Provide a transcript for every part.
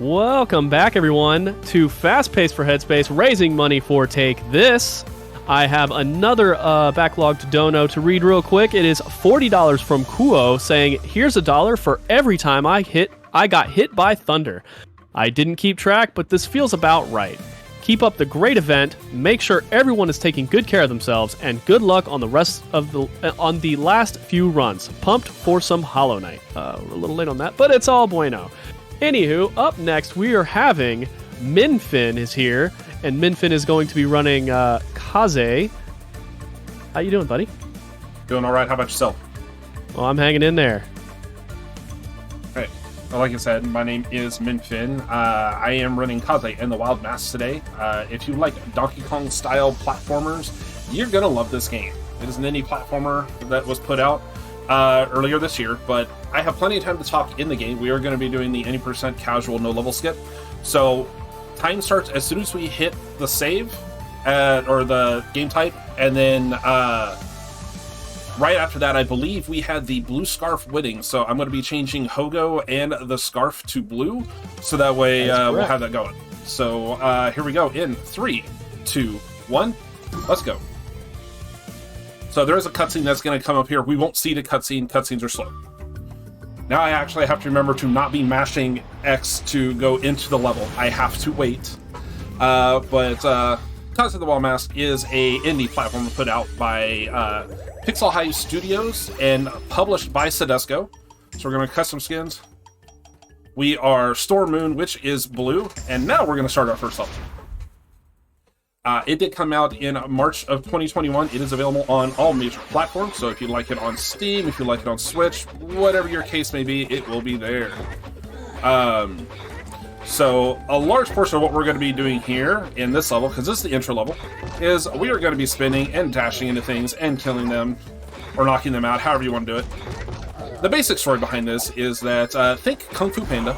Welcome back, everyone, to Fast Pace for Headspace, raising money for Take This. I have another backlogged dono to read real quick. It is $40 from Kuo saying, "Here's $1 for every time I got hit by thunder. I didn't keep track, but this feels about right. Keep up the great event. Make sure everyone is taking good care of themselves, and good luck on the rest of the last few runs. Pumped for some Hollow Knight." We're a little late on that, but it's all bueno. Anywho, up next we are having miinfin is here, and miinfin is going to be running Kaze. How you doing, buddy? Doing all right. How about yourself? Well, I'm hanging in there. Hey, well, like I said, my name is miinfin. I am running Kaze in the Wild Mass today. If you like Donkey Kong style platformers, you're gonna love this game. It is an indie platformer that was put out earlier this year, but I have plenty of time to talk in the game. We are going to be doing the any percent casual no level skip, so time starts as soon as we hit the save or the game type, and then right after that I believe we had the blue scarf winning, so I'm going to be changing Hogo and the scarf to blue, so that way we'll have that going. So here we go in 3, 2, 1, let's go. So there is a cutscene that's going to come up here. We won't see the cutscene. Cutscenes are slow. Now I actually have to remember to not be mashing X to go into the level. I have to wait. But Kaze the Wild Mask is a indie platform put out by Pixel High Studios and published by Sedesco. So we're going to custom skins. We are Storm Moon, which is blue. And now we're going to start our first level. It did come out in March of 2021. It is available on all major platforms, so if you like it on Steam, if you like it on Switch, whatever your case may be, it will be there. So a large portion of what we're going to be doing here in this level, because this is the intro level, is we are going to be spinning and dashing into things and killing them, or knocking them out, however you want to do it. The basic story behind this is that, think Kung Fu Panda.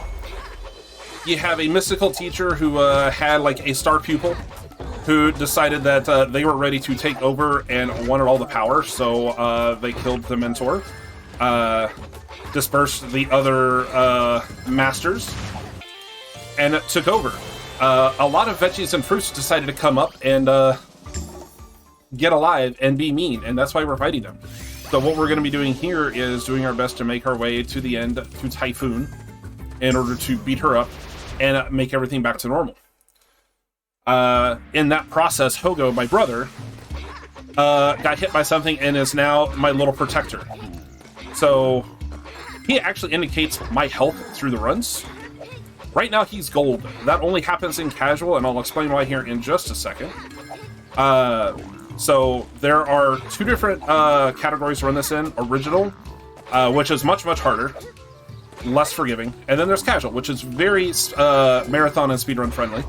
You have a mystical teacher who had like a star pupil, who decided that they were ready to take over and wanted all the power, so they killed the mentor, dispersed the other masters, and it took over. A lot of veggies and fruits decided to come up and get alive and be mean, and that's why we're fighting them. So what we're going to be doing here is doing our best to make our way to the end, to Typhoon, in order to beat her up and make everything back to normal. In that process, Hogo, my brother, got hit by something and is now my little protector. So he actually indicates my health through the runs. Right now he's gold. That only happens in casual, and I'll explain why here in just a second. So there are two different categories to run this in. Original, which is much, much harder, less forgiving. And then there's casual, which is very marathon and speedrun friendly.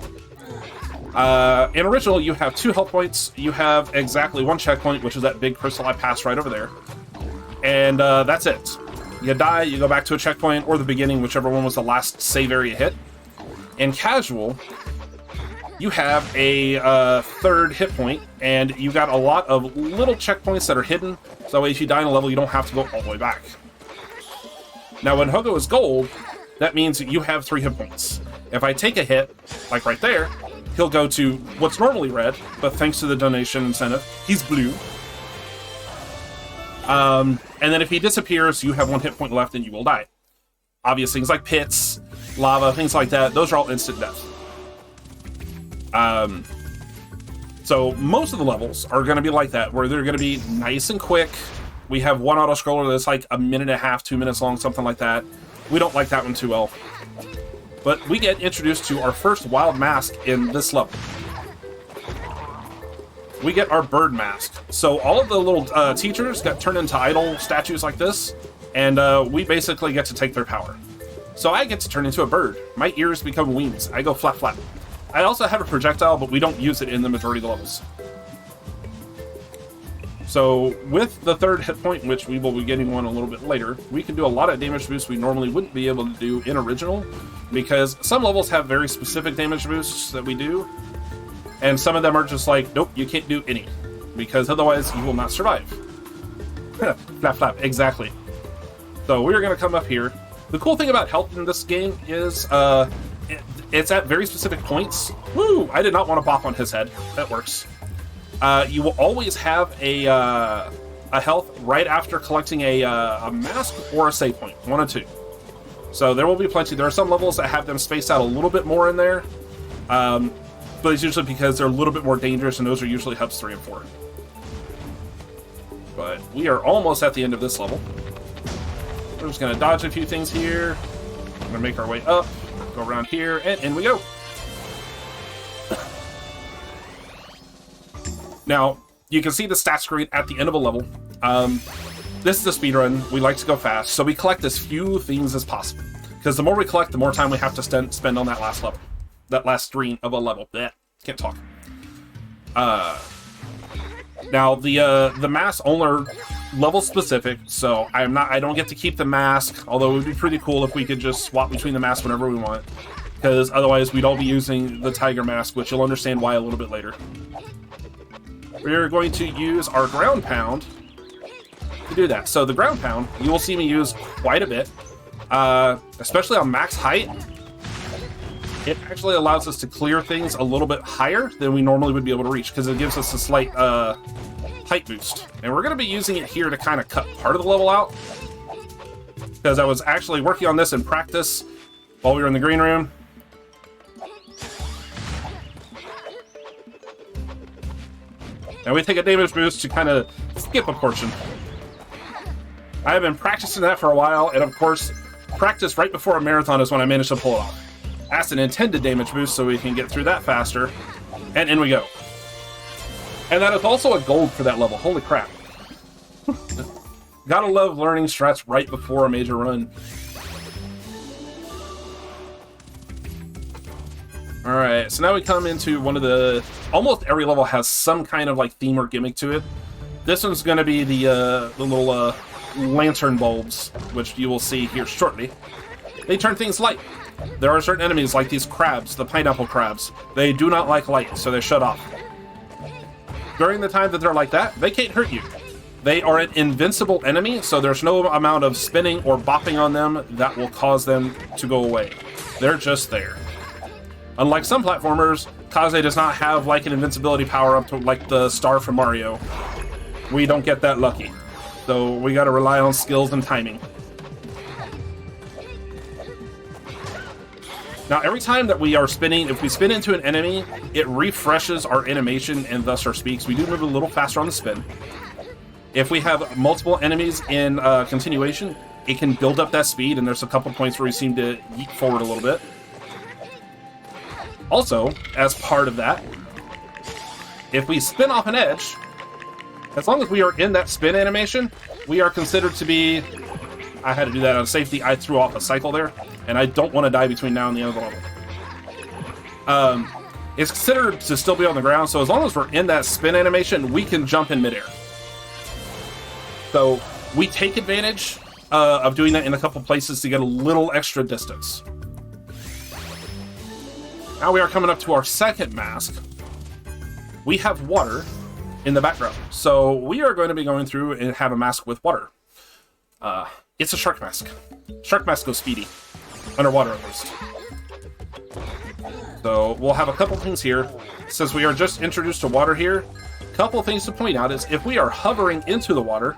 In original, you have 2 health points. You have exactly 1 checkpoint, which is that big crystal I passed right over there. And that's it. You die, you go back to a checkpoint, or the beginning, whichever one was the last save area hit. In casual, you have a 3rd hit point, and you got a lot of little checkpoints that are hidden, so that way if you die in a level, you don't have to go all the way back. Now, when Hogo is gold, that means you have 3 hit points. If I take a hit, like right there, he'll go to what's normally red, but thanks to the donation incentive, he's blue. And then if he disappears, you have 1 hit point left and you will die. Obvious things like pits, lava, things like that, those are all instant death. So most of the levels are going to be like that, where they're going to be nice and quick. We have one auto-scroller that's like 1.5 minutes, 2 minutes long, something like that. We don't like that one too well. But we get introduced to our first wild mask in this level. We get our bird mask. So all of the little teachers got turned into idol statues like this, and we basically get to take their power. So I get to turn into a bird. My ears become wings. I go flap flap. I also have a projectile, but we don't use it in the majority of the levels. So with the 3rd hit point, which we will be getting one a little bit later, we can do a lot of damage boosts we normally wouldn't be able to do in original, because some levels have very specific damage boosts that we do, and some of them are just like, nope, you can't do any, because otherwise you will not survive. Flap flap, exactly. So we're going to come up here, The cool thing about health in this game is it's at very specific points. Woo! I did not want to bop on his head. That works. You will always have a health right after collecting a mask or a save point. One of two. So there will be plenty. There are some levels that have them spaced out a little bit more in there. But it's usually because they're a little bit more dangerous, and those are usually hubs 3 and 4. But we are almost at the end of this level. We're just going to dodge a few things here. We're going to make our way up, go around here, and in we go. Now, you can see the stat screen at the end of a level. This is a speed run. We like to go fast, so we collect as few things as possible. Because the more we collect, the more time we have to spend on that last level. That last screen of a level. Blech, can't talk. Now, the masks only are level specific, so I don't get to keep the mask, although it would be pretty cool if we could just swap between the masks whenever we want. Because otherwise, we'd all be using the tiger mask, which you'll understand why a little bit later. We're going to use our ground pound to do that. So the ground pound, you will see me use quite a bit, especially on max height. It actually allows us to clear things a little bit higher than we normally would be able to reach, because it gives us a slight height boost. And we're going to be using it here to kind of cut part of the level out, because I was actually working on this in practice while we were in the green room. Now we take a damage boost to kind of skip a portion. I have been practicing that for a while, and of course, practice right before a marathon is when I managed to pull it off. That's an intended damage boost, so we can get through that faster. And in we go. And that is also a gold for that level. Holy crap. Gotta love learning strats right before a major run. Alright, so now we come into one of the... Almost every level has some kind of like theme or gimmick to it. This one's going to be the little lantern bulbs, which you will see here shortly. They turn things light. There are certain enemies like these crabs, the pineapple crabs. They do not like light, so they shut off. During the time that they're like that, they can't hurt you. They are an invincible enemy, so there's no amount of spinning or bopping on them that will cause them to go away. They're just there. Unlike some platformers, Kaze does not have like an invincibility power up to like the star from Mario. We don't get that lucky. So we gotta rely on skills and timing. Now every time that we are spinning, if we spin into an enemy, it refreshes our animation and thus our speeds. We do move a little faster on the spin. If we have multiple enemies in continuation, it can build up that speed, and there's a couple points where we seem to yeet forward a little bit. Also, as part of that, if we spin off an edge, as long as we are in that spin animation, we are considered to be... I had to do that out of safety. I threw off a cycle there, and I don't want to die between now and the end of the level. It's considered to still be on the ground, so as long as we're in that spin animation, we can jump in midair. So we take advantage of doing that in a couple places to get a little extra distance. Now we are coming up to our second mask. We have water in the background. So we are going to be going through and have a mask with water. It's a shark mask. Shark mask goes speedy. Underwater, at least. So we'll have a couple things here. Since we are just introduced to water here, a couple things to point out is if we are hovering into the water,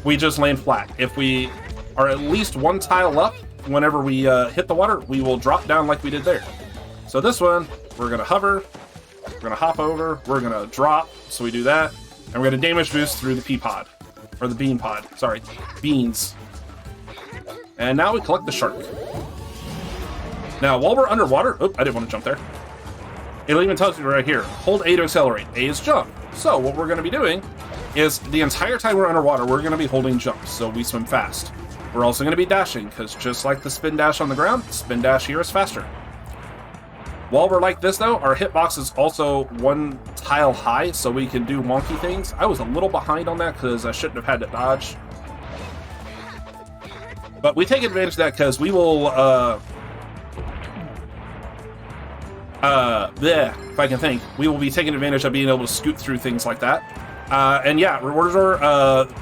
we just land flat. If we are at least one tile up, whenever we hit the water, we will drop down like we did there. So this one, we're going to hover, we're going to hop over, we're going to drop, so we do that, and we're going to damage boost through the pea pod. Or the bean pod, sorry, beans. And now we collect the shark. Now, while we're underwater, oh, I didn't want to jump there. It'll even tell you right here, hold A to accelerate, A is jump. So what we're going to be doing is the entire time we're underwater, we're going to be holding jumps, so we swim fast. We're also going to be dashing, because just like the spin dash on the ground, spin dash here is faster. While we're like this, though, our hitbox is also one tile high, so we can do wonky things. I was a little behind on that because I shouldn't have had to dodge. But we take advantage of that because we will, if I can think, we will be taking advantage of being able to scoot through things like that. And yeah, Reward Resort,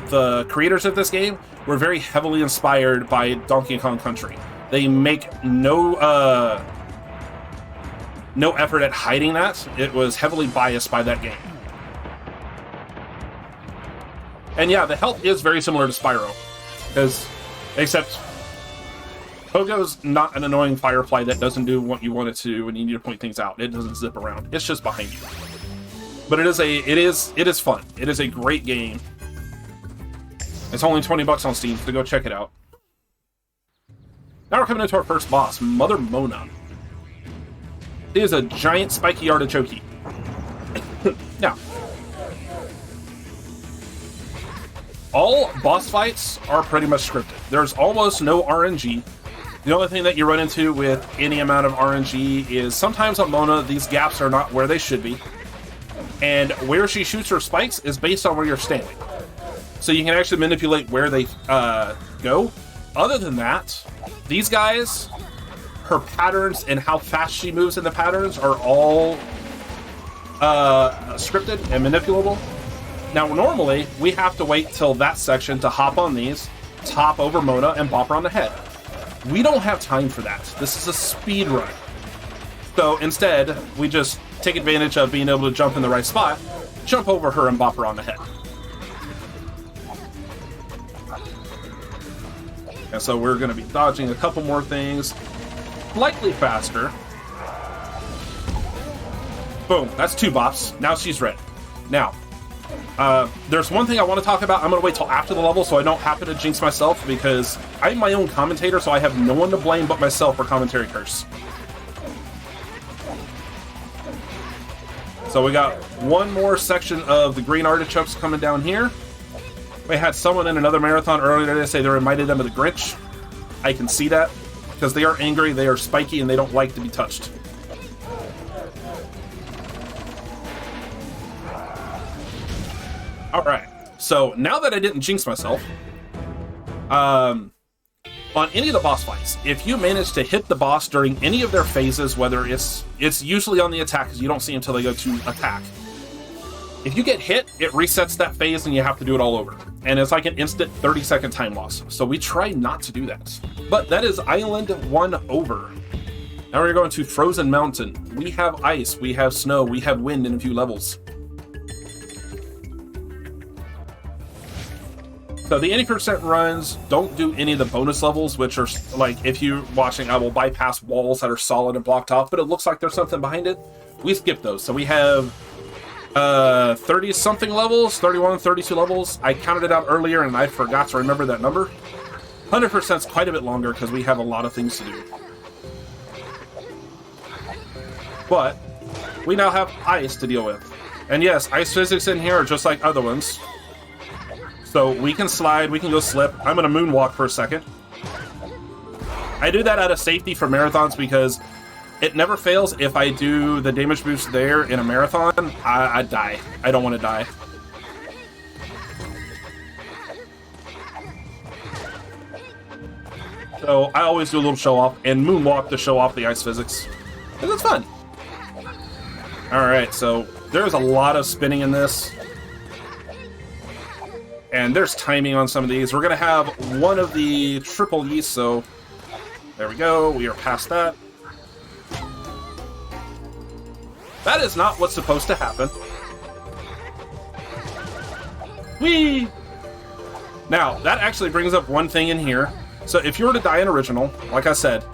the creators of this game were very heavily inspired by Donkey Kong Country. They make no effort at hiding that. It was heavily biased by that game. And yeah, the health is very similar to Spyro, except Pogo's not an annoying firefly that doesn't do what you want it to when you need to point things out. It doesn't zip around. It's just behind you. But it is fun. It is a great game. It's only $20 on Steam, so go check it out. Now we're coming into our first boss, Mother Mona. It is a giant spiky artichoke. Now, all boss fights are pretty much scripted. There's almost no RNG. The only thing that you run into with any amount of RNG is sometimes on Mona, these gaps are not where they should be. And where she shoots her spikes is based on where you're standing. So you can actually manipulate where they go. Other than that, these guys, her patterns and how fast she moves in the patterns are all scripted and manipulable. Now, normally, we have to wait till that section to hop on these, top over Mona, and bop her on the head. We don't have time for that. This is a speed run. So instead, we just take advantage of being able to jump in the right spot, jump over her, and bop her on the head. And so we're going to be dodging a couple more things, slightly faster. Boom, that's 2 bops. Now she's red. Now, there's one thing I want to talk about. I'm going to wait till after the level so I don't happen to jinx myself, because I'm my own commentator, so I have no one to blame but myself for commentary curse. So we got one more section of the green artichokes coming down here. We had someone in another marathon earlier today say they reminded them of the Grinch. I can see that, because they are angry, they are spiky, and they don't like to be touched. Alright, so now that I didn't jinx myself, on any of the boss fights, if you manage to hit the boss during any of their phases, whether it's usually on the attack, because you don't see them until they go to attack. If you get hit, it resets that phase and you have to do it all over. And it's like an instant 30-second time loss. So we try not to do that. But that is Island 1 over. Now we're going to Frozen Mountain. We have ice, we have snow, we have wind in a few levels. So the 80% runs don't do any of the bonus levels, which are like, if you're watching, I will bypass walls that are solid and blocked off, but it looks like there's something behind it. We skip those. So we have 30-something levels, 31, 32 levels. I counted it out earlier and I forgot to remember that number. 100% is quite a bit longer because we have a lot of things to do. But we now have ice to deal with. And yes, ice physics in here are just like other ones. So we can slide, we can go slip. I'm going to moonwalk for a second. I do that out of safety for marathons because it never fails. If I do the damage boost there in a marathon, I die. I don't want to die. So I always do a little show off and moonwalk to show off the ice physics. And it's fun. Alright, so there's a lot of spinning in this. And there's timing on some of these. We're going to have one of the triple yeast, so there we go. We are past that. That is not what's supposed to happen. Whee! Now, that actually brings up one thing in here. So if you were to die in original, like I said,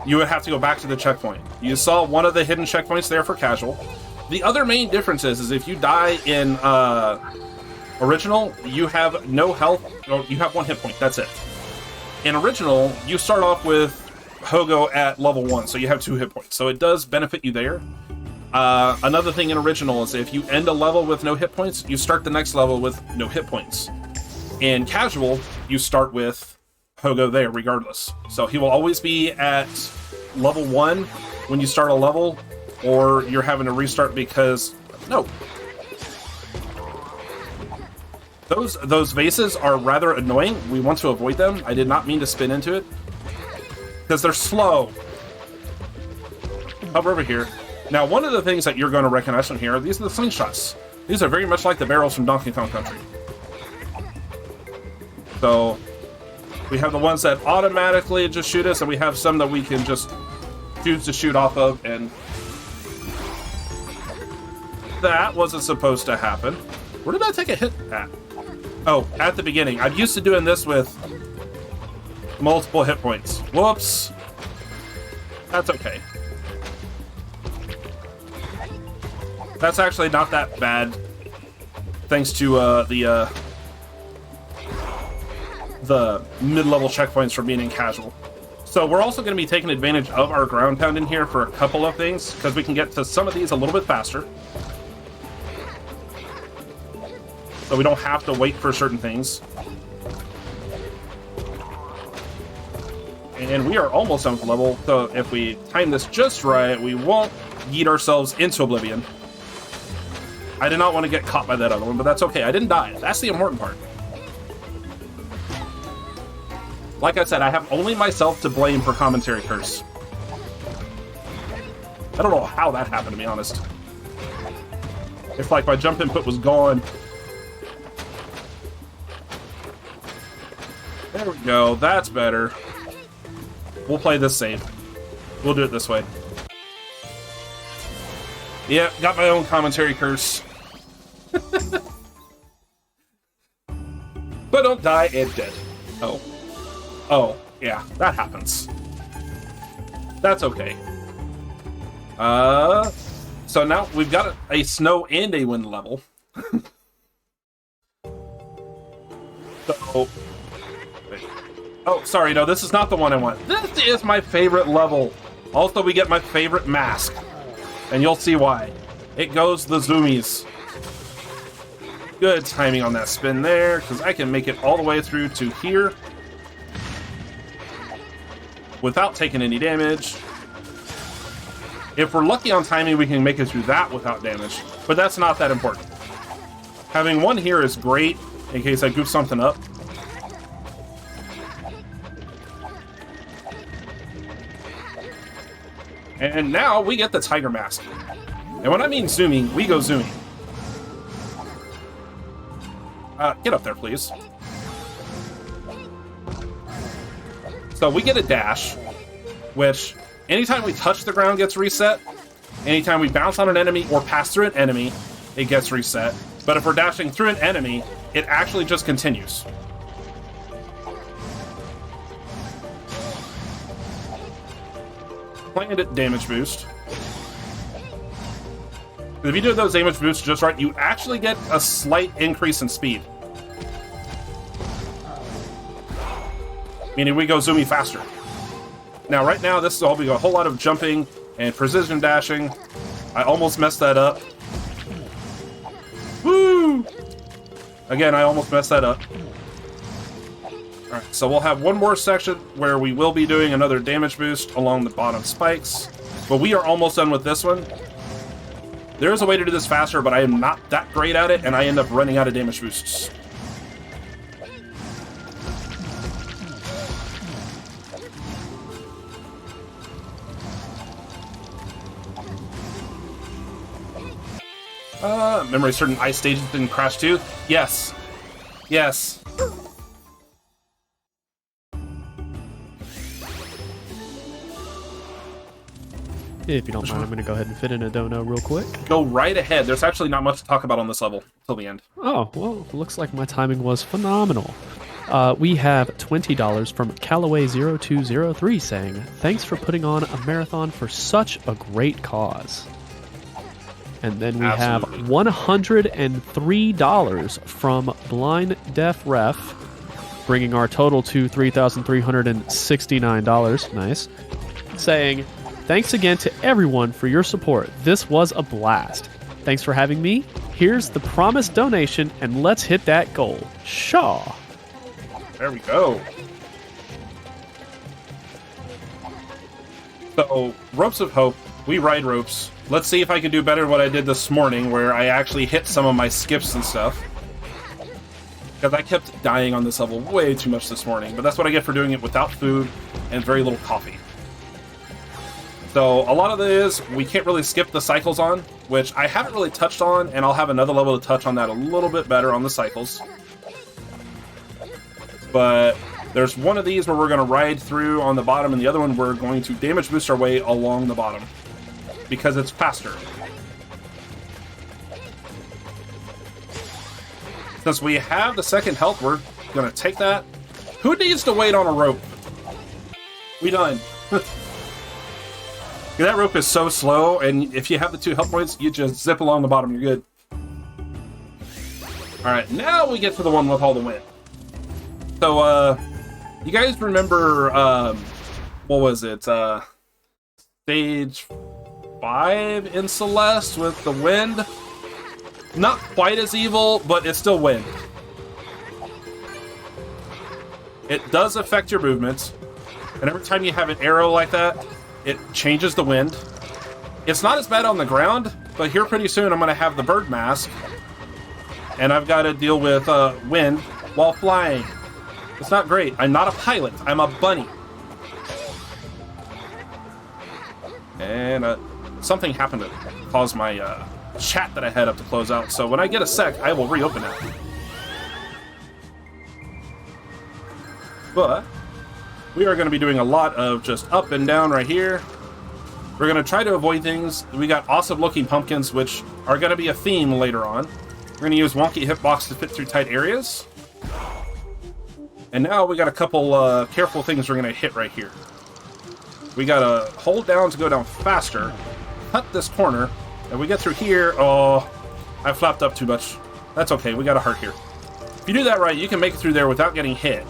you would have to go back to the checkpoint. You saw one of the hidden checkpoints there for casual. The other main difference is if you die in original, you have no health. You have 1 hit point. That's it. In original, you start off with Hogo at level 1, so you have 2 hit points. So it does benefit you there. Another thing in original is if you end a level with no hit points, you start the next level with no hit points. In casual, you start with Hogo there regardless. So he will always be at level 1 when you start a level, or you're having to restart because... No. Those vases are rather annoying. We want to avoid them. I did not mean to spin into it. Because they're slow. Hover over here. Now, one of the things that you're going to recognize from here, these are the slingshots. These are very much like the barrels from Donkey Kong Country. So we have the ones that automatically just shoot us, and we have some that we can just choose to shoot off of, and that wasn't supposed to happen. Where did I take a hit at? Oh, at the beginning. I'm used to doing this with multiple hit points. Whoops. That's okay. That's actually not that bad, thanks to the mid-level checkpoints for being in casual. So we're also going to be taking advantage of our ground pound in here for a couple of things, because we can get to some of these a little bit faster. So we don't have to wait for certain things. And we are almost done with the level, so if we time this just right, we won't yeet ourselves into oblivion. I did not want to get caught by that other one, but that's okay. I didn't die. That's the important part. Like I said, I have only myself to blame for commentary curse. I don't know how that happened, to be honest. It's like my jump input was gone. There we go. That's better. We'll play this safe. We'll do it this way. Yeah, got my own commentary curse. But don't die and dead. Oh. Oh, yeah, that happens. That's okay. So now we've got a snow and a wind level. So, wait. Oh, sorry, no, this is not the one I want. This is my favorite level. Also, we get my favorite mask. And you'll see why. It goes the zoomies. Good timing on that spin there, because I can make it all the way through to here without taking any damage. If we're lucky on timing, we can make it through that without damage, but that's not that important. Having one here is great in case I goof something up. And now we get the tiger mask. And when I mean zooming, we go zooming. Get up there, please. So we get a dash, which anytime we touch the ground gets reset. Anytime we bounce on an enemy or pass through an enemy, it gets reset. But if we're dashing through an enemy, it actually just continues. Planned damage boost. If you do those damage boosts just right, you actually get a slight increase in speed. Meaning we go zoomy faster. Now, right now, this is all be a whole lot of jumping and precision dashing. I almost messed that up. Woo! Again, I almost messed that up. Alright, so we'll have one more section where we will be doing another damage boost along the bottom spikes. But we are almost done with this one. There is a way to do this faster, but I am not that great at it, and I end up running out of damage boosts. Memory certain ice stages didn't crash too? Yes. Yes. If you don't mind, I'm going to go ahead and fit in a dono real quick. Go right ahead. There's actually not much to talk about on this level till the end. Oh, well, looks like my timing was phenomenal. We have $20 from Callaway0203 saying, "Thanks for putting on a marathon for such a great cause." And then we have $103 from Blind Deaf Ref, bringing our total to $3,369. Nice. Saying, "Thanks again to everyone for your support. This was a blast. Thanks for having me. Here's the promised donation, and let's hit that goal. Shaw." There we go. So, Ropes of Hope. We ride ropes. Let's see if I can do better than what I did this morning, where I actually hit some of my skips and stuff. Because I kept dying on this level way too much this morning, but that's what I get for doing it without food and very little coffee. So a lot of this, we can't really skip the cycles on, which I haven't really touched on, and I'll have another level to touch on that a little bit better on the cycles. But there's one of these where we're going to ride through on the bottom, and the other one we're going to damage boost our way along the bottom, because it's faster. Since we have the second health, we're going to take that. Who needs to wait on a rope? We done. That rope is so slow, and if you have the 2 health points, you just zip along the bottom, you're good. Alright, now we get to the one with all the wind. So, you guys remember, what was it? Stage 5 in Celeste with the wind? Not quite as evil, but it's still wind. It does affect your movements, and every time you have an arrow like that, it changes the wind. It's not as bad on the ground, but here pretty soon I'm going to have the bird mask, and I've got to deal with wind while flying. It's not great. I'm not a pilot. I'm a bunny. And something happened to cause my chat that I had up to close out, so when I get a sec, I will reopen it. But we are going to be doing a lot of just up and down right here. We're going to try to avoid things. We got awesome looking pumpkins, which are going to be a theme later on. We're going to use wonky hitbox to fit through tight areas. And now we got a couple careful things we're going to hit right here. We got to hold down to go down faster, cut this corner, and we get through here. Oh, I flapped up too much. That's okay, we got a heart here. If you do that right, you can make it through there without getting hit,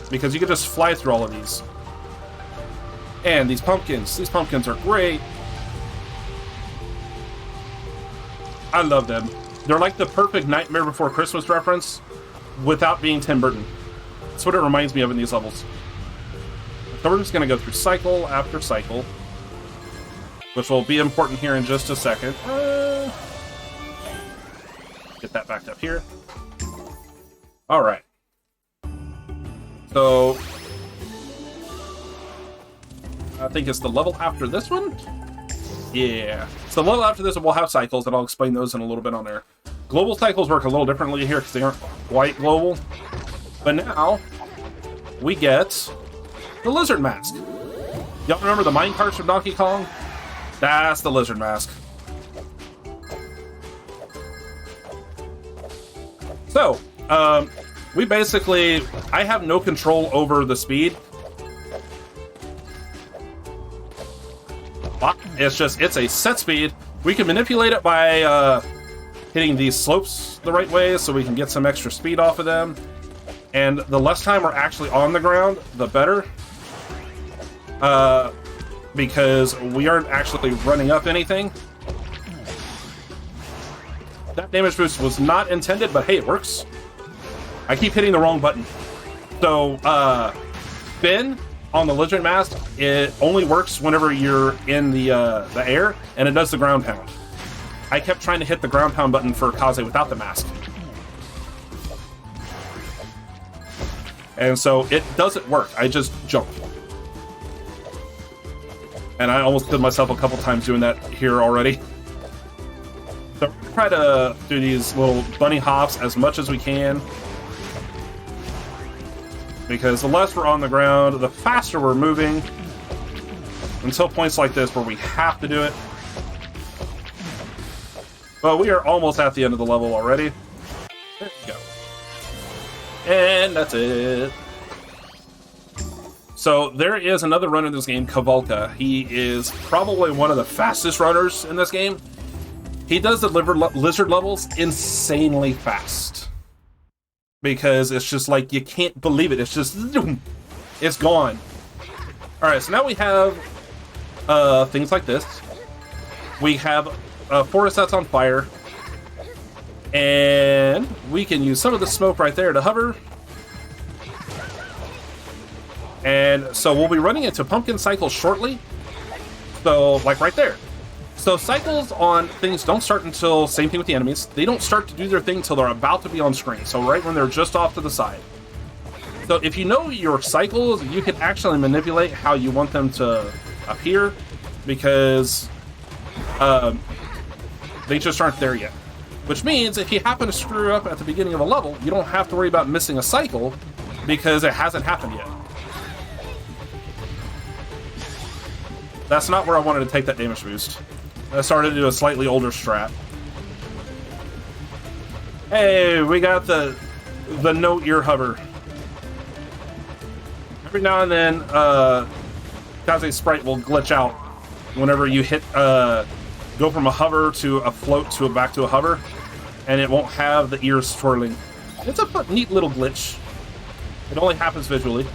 because you can just fly through all of these. And these pumpkins are great. I love them. They're like the perfect Nightmare Before Christmas reference without being Tim Burton. That's what it reminds me of in these levels. So we're just going to go through cycle after cycle, which will be important here in just a second. Get that backed up here. All right. So I think it's the level after this one. Yeah. So the level after this one will have cycles, and I'll explain those in a little bit on there. Global cycles work a little differently here because they aren't quite global. But now we get the lizard mask. Y'all remember the mine carts from Donkey Kong? That's the lizard mask. So, we basically, I have no control over the speed. It's a set speed. We can manipulate it by hitting these slopes the right way so we can get some extra speed off of them. And the less time we're actually on the ground, the better. Because we aren't actually running up anything. That damage boost was not intended, but hey, it works. I keep hitting the wrong button. So, Finn on the lizard mask, it only works whenever you're in the air, and it does the ground pound. I kept trying to hit the ground pound button for Kaze without the mask. And so it doesn't work. I just jump. And I almost killed myself a couple times doing that here already. So try to do these little bunny hops as much as we can. Because the less we're on the ground, the faster we're moving. Until points like this where we have to do it. But we are almost at the end of the level already. There we go. And that's it. So there is another runner in this game, Kavalka. He is probably one of the fastest runners in this game. He does deliver lizard levels insanely fast. Because it's just like, you can't believe it. It's just, it's gone. Alright, so now we have things like this. We have a forest that's on fire. And we can use some of the smoke right there to hover. And so we'll be running into pumpkin cycles shortly. So, like right there. So cycles on things don't start until, same thing with the enemies, they don't start to do their thing until they're about to be on screen. So right when they're just off to the side. So if you know your cycles, you can actually manipulate how you want them to up here because they just aren't there yet. Which means if you happen to screw up at the beginning of a level, you don't have to worry about missing a cycle because it hasn't happened yet. That's not where I wanted to take that damage boost. I started to do a slightly older strat. Hey, we got the no ear hover. Every now and then, Kaze sprite will glitch out whenever you hit, go from a hover to a float to back to a hover, and it won't have the ears twirling. It's a neat little glitch. It only happens visually.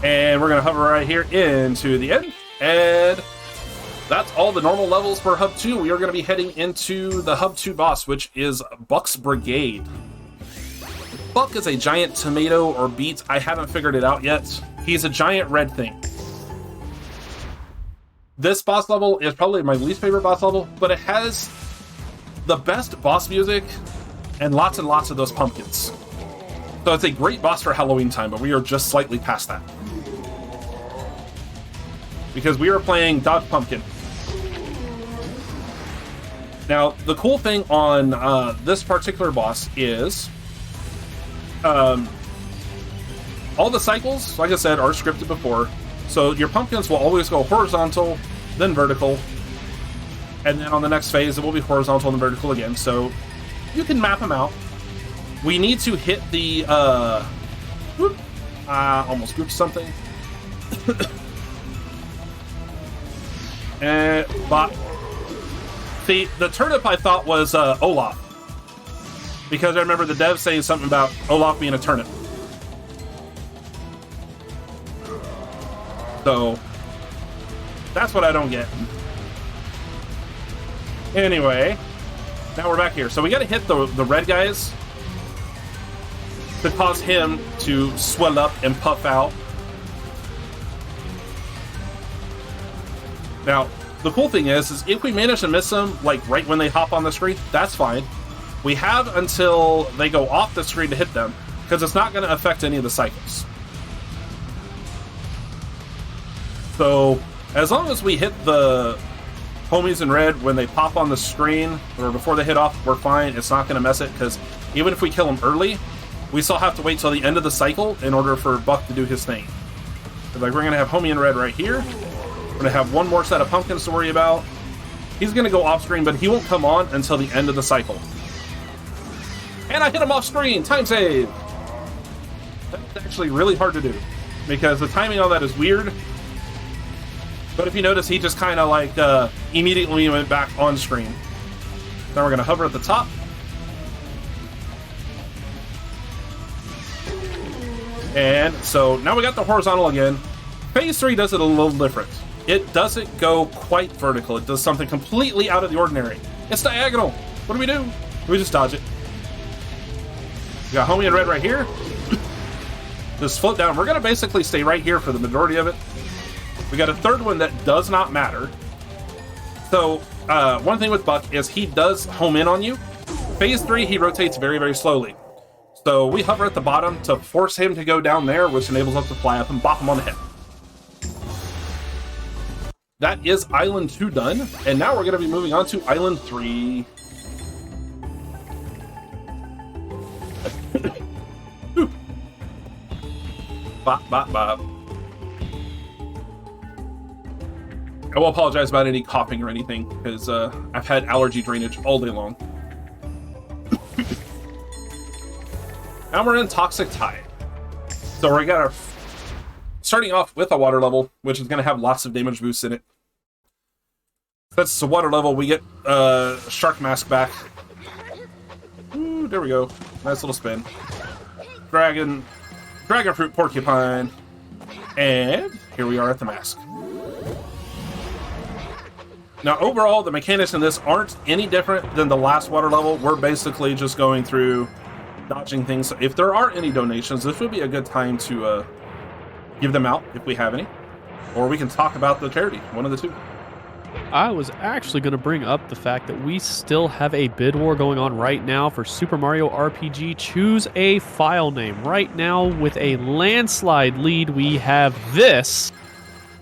And we're going to hover right here into the end. And that's all the normal levels for Hub 2. We are going to be heading into the Hub 2 boss, which is Buck's Brigade. Buck is a giant tomato or beet. I haven't figured it out yet. He's a giant red thing. This boss level is probably my least favorite boss level, but it has the best boss music and lots of those pumpkins. So it's a great boss for Halloween time, but we are just slightly past that. Because we are playing Dodge Pumpkin. Now, the cool thing on this particular boss is all the cycles, like I said, are scripted before. So your pumpkins will always go horizontal, then vertical, and then on the next phase it will be horizontal and vertical again. So you can map them out. We need to hit the almost grouped something. But the turnip I thought was Olaf, because I remember the dev saying something about Olaf being a turnip. So that's what I don't get. Anyway, now we're back here. So we got to hit the red guys to cause him to swell up and puff out. Now, the cool thing is if we manage to miss them, like right when they hop on the screen, that's fine. We have until they go off the screen to hit them, because it's not going to affect any of the cycles. So, as long as we hit the homies in red when they pop on the screen, or before they hit off, we're fine. It's not going to mess it, because even if we kill them early, we still have to wait till the end of the cycle in order for Buck to do his thing. So, like, we're going to have homie in red right here. We're going to have one more set of pumpkins to worry about. He's going to go off screen, but he won't come on until the end of the cycle. And I hit him off screen! Time save! That's actually really hard to do, because the timing on that is weird. But if you notice, he just kind of like immediately went back on screen. Then we're going to hover at the top. And so now we got the horizontal again. Phase 3 does it a little different. It doesn't go quite vertical. It does something completely out of the ordinary. It's diagonal. What do? We just dodge it. We got homie in red right here. Just float down. We're going to basically stay right here for the majority of it. We got a third one that does not matter. So, one thing with Buck is he does home in on you. Phase 3, he rotates very, very slowly. So we hover at the bottom to force him to go down there, which enables us to fly up and bop him on the head. That is Island 2 done, and now we're going to be moving on to Island 3. Bop, bop, bop. I will apologize about any coughing or anything, because I've had allergy drainage all day long. Now we're in Toxic Tide. So we got our... starting off with a water level, which is going to have lots of damage boosts in it. That's the water level. We get Shark Mask back. Ooh, there we go. Nice little spin. Dragon Fruit Porcupine. And here we are at the mask. Now, overall, the mechanics in this aren't any different than the last water level. We're basically just going through dodging things. If there are any donations, this would be a good time to give them out if we have any. Or we can talk about the charity, one of the two. I was actually going to bring up the fact that we still have a bid war going on right now for Super Mario RPG Choose a File Name. Right now, with a landslide lead, we have this.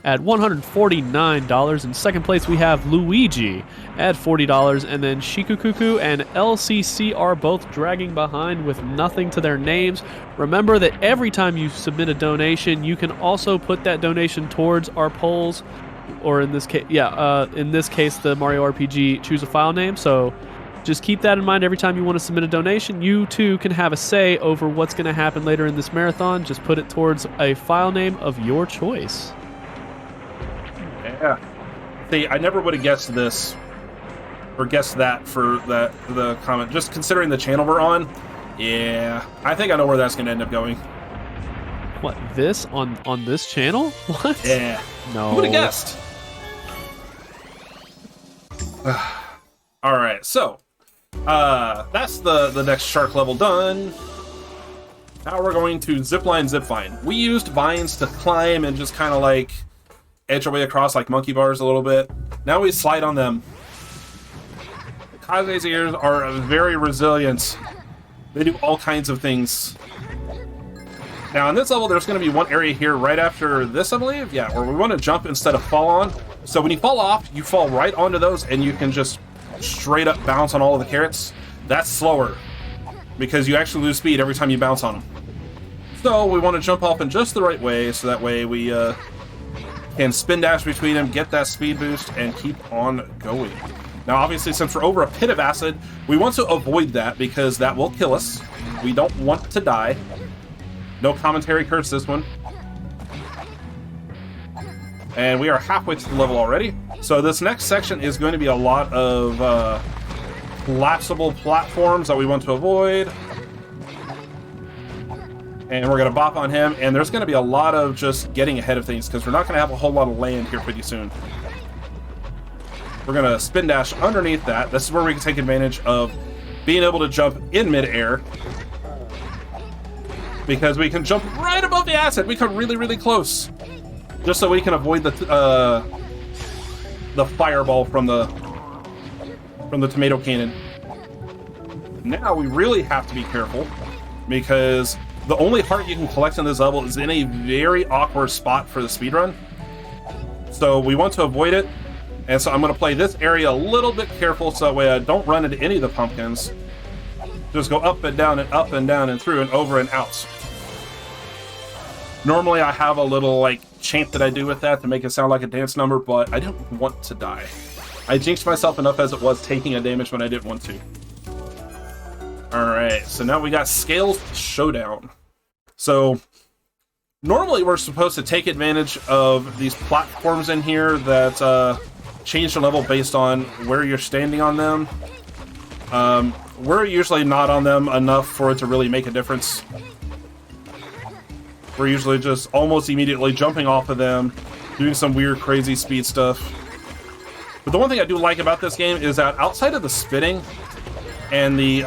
at $149. In second place, we have Luigi at $40. And then Shikukuku and LCC are both dragging behind with nothing to their names. Remember that every time you submit a donation, you can also put that donation towards our polls. Or in this case, the Mario RPG choose a file name. So just keep that in mind every time you want to submit a donation. You too can have a say over what's going to happen later in this marathon. Just put it towards a file name of your choice. Yeah. See, I never would have guessed this or guessed that for the comment. Just considering the channel we're on, yeah, I think I know where that's going to end up going. What, this on this channel? What? Yeah. No. Who would have guessed? All right, so that's the next shark level done. Now we're going to zipline. We used vines to climb and just kind of like edge our way across like monkey bars a little bit. Now we slide on them. Kaze's ears are very resilient. They do all kinds of things. Now on this level, there's going to be one area here right after this, I believe. Yeah, where we want to jump instead of fall on. So when you fall off, you fall right onto those and you can just straight up bounce on all of the carrots. That's slower because you actually lose speed every time you bounce on them. So we want to jump off in just the right way, so that way we can spin dash between them, get that speed boost, and keep on going. Now obviously, since we're over a pit of acid, we want to avoid that because that will kill us. We don't want to die. No commentary curse this one. And we are halfway to the level already. So this next section is going to be a lot of collapsible platforms that we want to avoid. And we're going to bop on him. And there's going to be a lot of just getting ahead of things because we're not going to have a whole lot of land here pretty soon. We're going to spin dash underneath that. This is where we can take advantage of being able to jump in midair. Because we can jump right above the acid. We come really, really close. Just so we can avoid the fireball from the tomato cannon. Now we really have to be careful because the only heart you can collect on this level is in a very awkward spot for the speedrun. So we want to avoid it. And so I'm going to play this area a little bit careful so that way I don't run into any of the pumpkins. Just go up and down and through and over and out. Normally I have a little like chant that I do with that to make it sound like a dance number, but I didn't want to die. I jinxed myself enough as it was taking a damage when I didn't want to. Alright, so now we got Scales Showdown. So normally we're supposed to take advantage of these platforms in here that change the level based on where you're standing on them. We're usually not on them enough for it to really make a difference. We're usually just almost immediately jumping off of them, doing some weird, crazy speed stuff. But the one thing I do like about this game is that outside of the spitting and the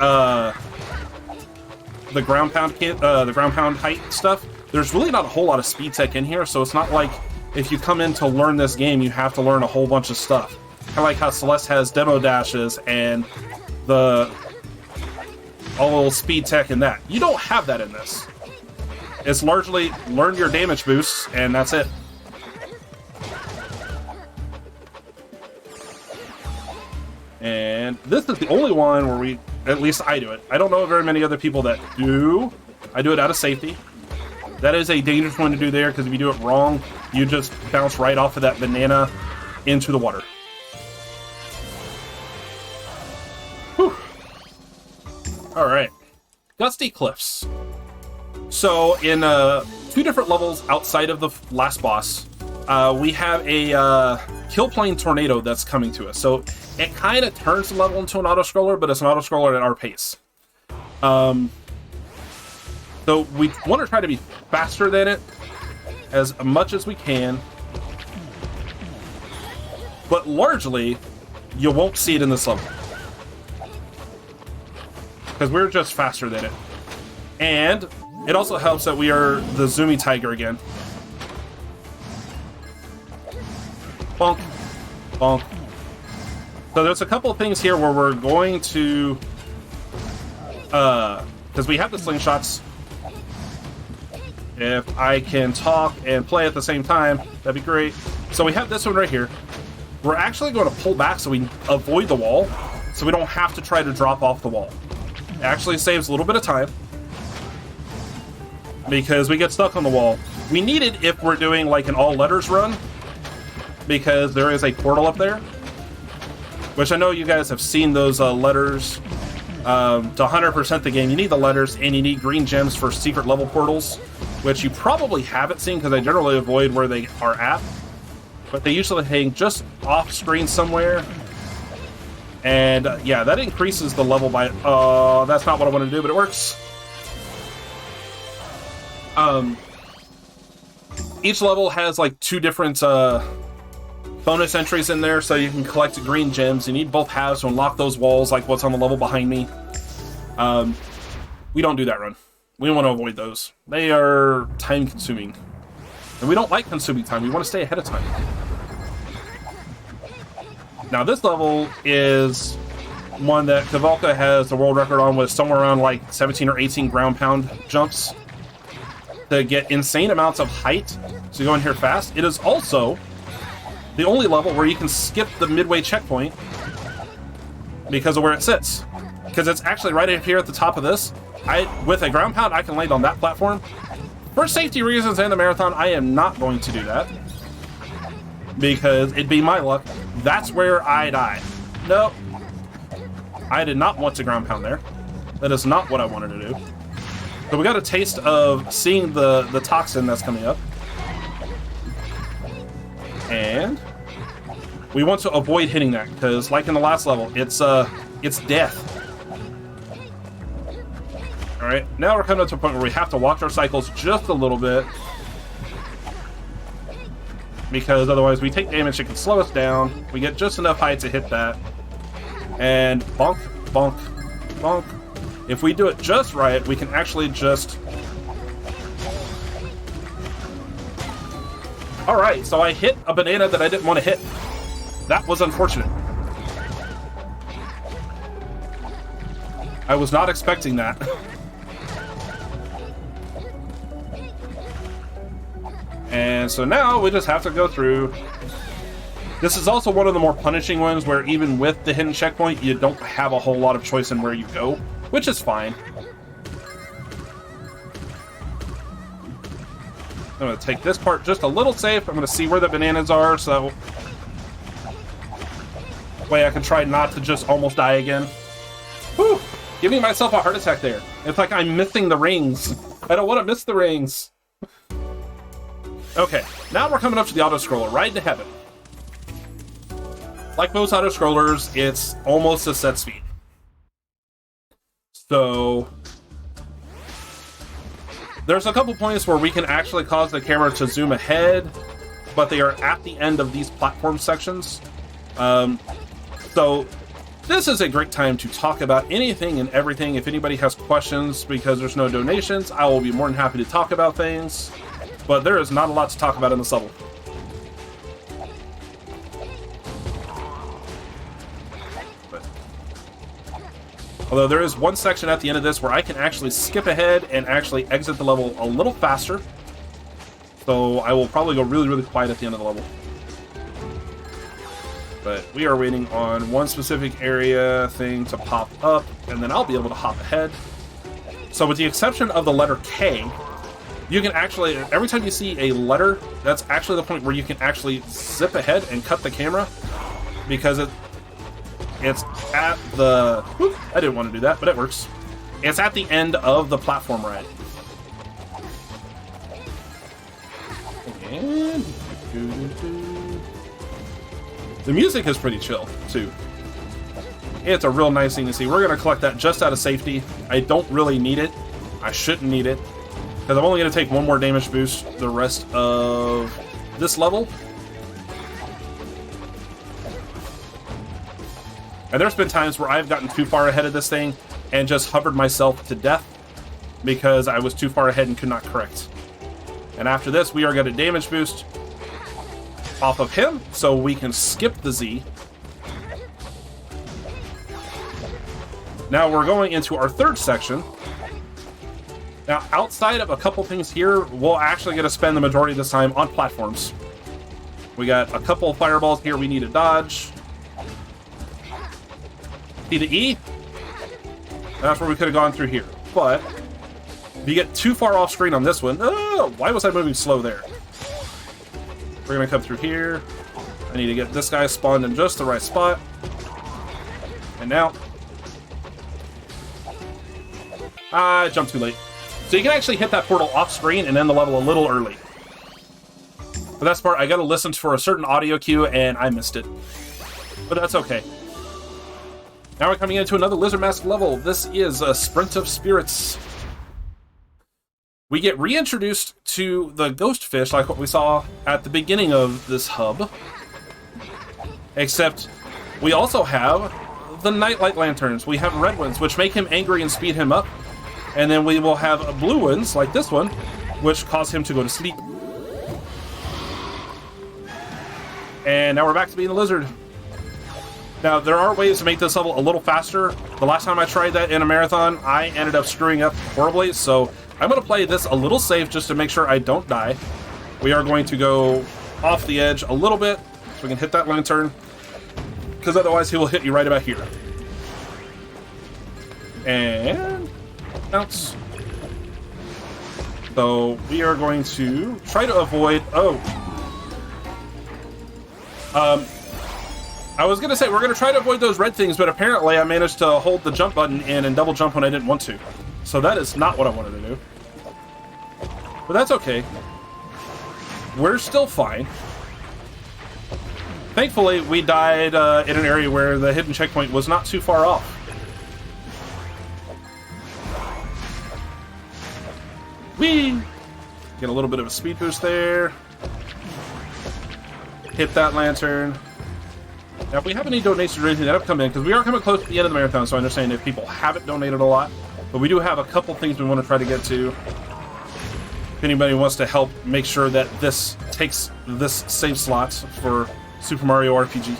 ground pound height stuff, there's really not a whole lot of speed tech in here. So it's not like if you come in to learn this game, you have to learn a whole bunch of stuff. Kind of like how Celeste has demo dashes and all the speed tech in that. You don't have that in this. It's largely learn your damage boosts, and that's it. And this is the only one where at least I do it. I don't know very many other people that do. I do it out of safety. That is a dangerous one to do there, because if you do it wrong, you just bounce right off of that banana into the water. Whew. Alright. Gusty Cliffs. So in 2 different levels outside of the last boss, we have a kill plane tornado that's coming to us. So it kind of turns the level into an auto-scroller, but it's an auto-scroller at our pace. So we want to try to be faster than it as much as we can. But largely, you won't see it in this level. Because we're just faster than it. And it also helps that we are the Zoomy Tiger again. Bonk. Bonk. So there's a couple of things here where we're going to... because we have the slingshots. If I can talk and play at the same time, that'd be great. So we have this one right here. We're actually going to pull back so we avoid the wall, so we don't have to try to drop off the wall. It actually saves a little bit of time, because we get stuck on the wall. We need it if we're doing like an all letters run, because there is a portal up there, which I know you guys have seen those letters. To 100% the game, you need the letters, and you need green gems for secret level portals, which you probably haven't seen because I generally avoid where they are at, but they usually hang just off screen somewhere. And yeah, that increases the level by that's not what I want to do, but it works. Each level has like 2 different bonus entries in there, so you can collect green gems. You need both halves to unlock those walls, like what's on the level behind me. We don't do that run. We want to avoid those. They are time consuming, and we don't like consuming time. We want to stay ahead of time. Now this level is one that Kavalka has the world record on, with somewhere around like 17 or 18 ground pound jumps to get insane amounts of height, so you go in here fast. It is also the only level where you can skip the midway checkpoint because of where it sits. Because it's actually right in here at the top of this. With a ground pound, I can land on that platform. For safety reasons and the marathon, I am not going to do that, because it'd be my luck. That's where I die. Nope. I did not want to ground pound there. That is not what I wanted to do. So we got a taste of seeing the toxin that's coming up. And we want to avoid hitting that, because like in the last level, it's death. Alright, now we're coming up to a point where we have to watch our cycles just a little bit, because otherwise we take damage. It can slow us down. We get just enough height to hit that. And bonk, bonk, bonk. If we do it just right, we can actually just... Alright, so I hit a banana that I didn't want to hit. That was unfortunate. I was not expecting that. And so now we just have to go through. This is also one of the more punishing ones, where even with the hidden checkpoint, you don't have a whole lot of choice in where you go, which is fine. I'm going to take this part just a little safe. I'm going to see where the bananas are, so that way I can try not to just almost die again. Whew! Giving myself a heart attack there. It's like I'm missing the rings. I don't want to miss the rings. Okay, now we're coming up to the auto-scroller, Ride to Heaven. Like most auto-scrollers, it's almost a set speed. So there's a couple points where we can actually cause the camera to zoom ahead, but they are at the end of these platform sections. So this is a great time to talk about anything and everything. If anybody has questions, because there's no donations, I will be more than happy to talk about things. But there is not a lot to talk about in this level. Although there is one section at the end of this where I can actually skip ahead and actually exit the level a little faster. So I will probably go really, really quiet at the end of the level. But we are waiting on one specific area thing to pop up, and then I'll be able to hop ahead. So with the exception of the letter K, you can actually, every time you see a letter, that's actually the point where you can actually zip ahead and cut the camera, because it's at the... Whoop, I didn't want to do that, but it works. It's at the end of the platform ride. And... the music is pretty chill, too. It's a real nice thing to see. We're going to collect that just out of safety. I don't really need it. I shouldn't need it, because I'm only going to take one more damage boost the rest of this level. And there's been times where I've gotten too far ahead of this thing and just hovered myself to death because I was too far ahead and could not correct. And after this, we are going to damage boost off of him, so we can skip the Z. Now we're going into our third section, Now, outside of a couple things here, we'll actually get to spend the majority of this time on platforms. We got a couple of fireballs here we need to dodge. See the E? That's where we could have gone through here. But if you get too far off screen on this one, oh, why was I moving slow there? We're going to come through here. I need to get this guy spawned in just the right spot. And now... I jumped too late. So you can actually hit that portal off screen and end the level a little early. For that part, I gotta listen for a certain audio cue and I missed it. But that's okay. Now we're coming into another Lizard Mask level. This is a Sprint of Spirits. We get reintroduced to the ghost fish like what we saw at the beginning of this hub. Except we also have the nightlight lanterns. We have red ones, which make him angry and speed him up. And then we will have blue ones, like this one, which cause him to go to sleep. And now we're back to being a lizard. Now, there are ways to make this level a little faster. The last time I tried that in a marathon, I ended up screwing up horribly. So I'm going to play this a little safe just to make sure I don't die. We are going to go off the edge a little bit so we can hit that lantern. Because otherwise he will hit you right about here. And... bounce. So we are going to try to avoid... oh. I was going to say we're going to try to avoid those red things, but apparently I managed to hold the jump button in and double jump when I didn't want to. So that is not what I wanted to do. But that's okay. We're still fine. Thankfully, we died in an area where the hidden checkpoint was not too far off. Whee! Get a little bit of a speed boost there. Hit that lantern. Now, if we have any donations or anything that have come in, because we are coming close to the end of the marathon, so I understand if people haven't donated a lot, but we do have a couple things we want to try to get to. If anybody wants to help make sure that this takes this save slot for Super Mario RPG.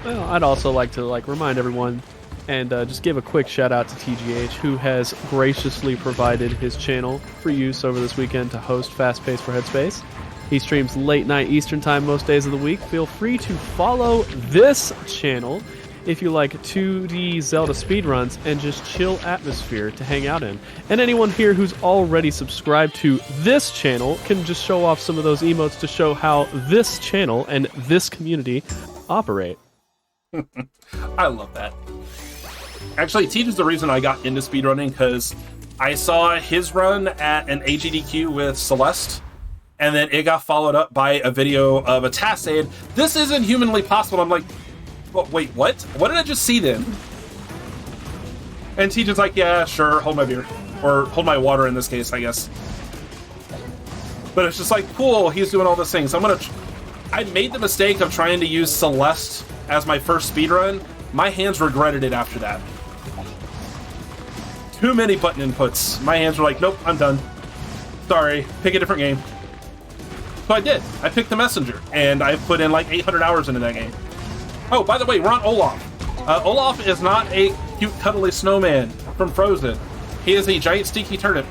Well, I'd also like to remind everyone and just give a quick shout out to TGH, who has graciously provided his channel for use over this weekend to host Fast Pace for Headspace. He streams late night Eastern time most days of the week. Feel free to follow this channel if you like 2D Zelda speedruns and just chill atmosphere to hang out in. And anyone here who's already subscribed to this channel can just show off some of those emotes to show how this channel and this community operate. I love that. Actually, Teach is the reason I got into speedrunning, because I saw his run at an AGDQ with Celeste, and then it got followed up by a video of a task saying, "This isn't humanly possible." I'm like, well, wait, what? What did I just see then? And Teach is like, yeah, sure, hold my beer. Or hold my water in this case, I guess. But it's just like, cool, he's doing all these things. I made the mistake of trying to use Celeste as my first speedrun. My hands regretted it after that. Too many button inputs. My hands were like, nope, I'm done. Sorry, pick a different game. So I did. I picked the Messenger, and I put in like 800 hours into that game. Oh, by the way, we're on Olaf. Olaf is not a cute, cuddly snowman from Frozen. He is a giant, stinky turnip,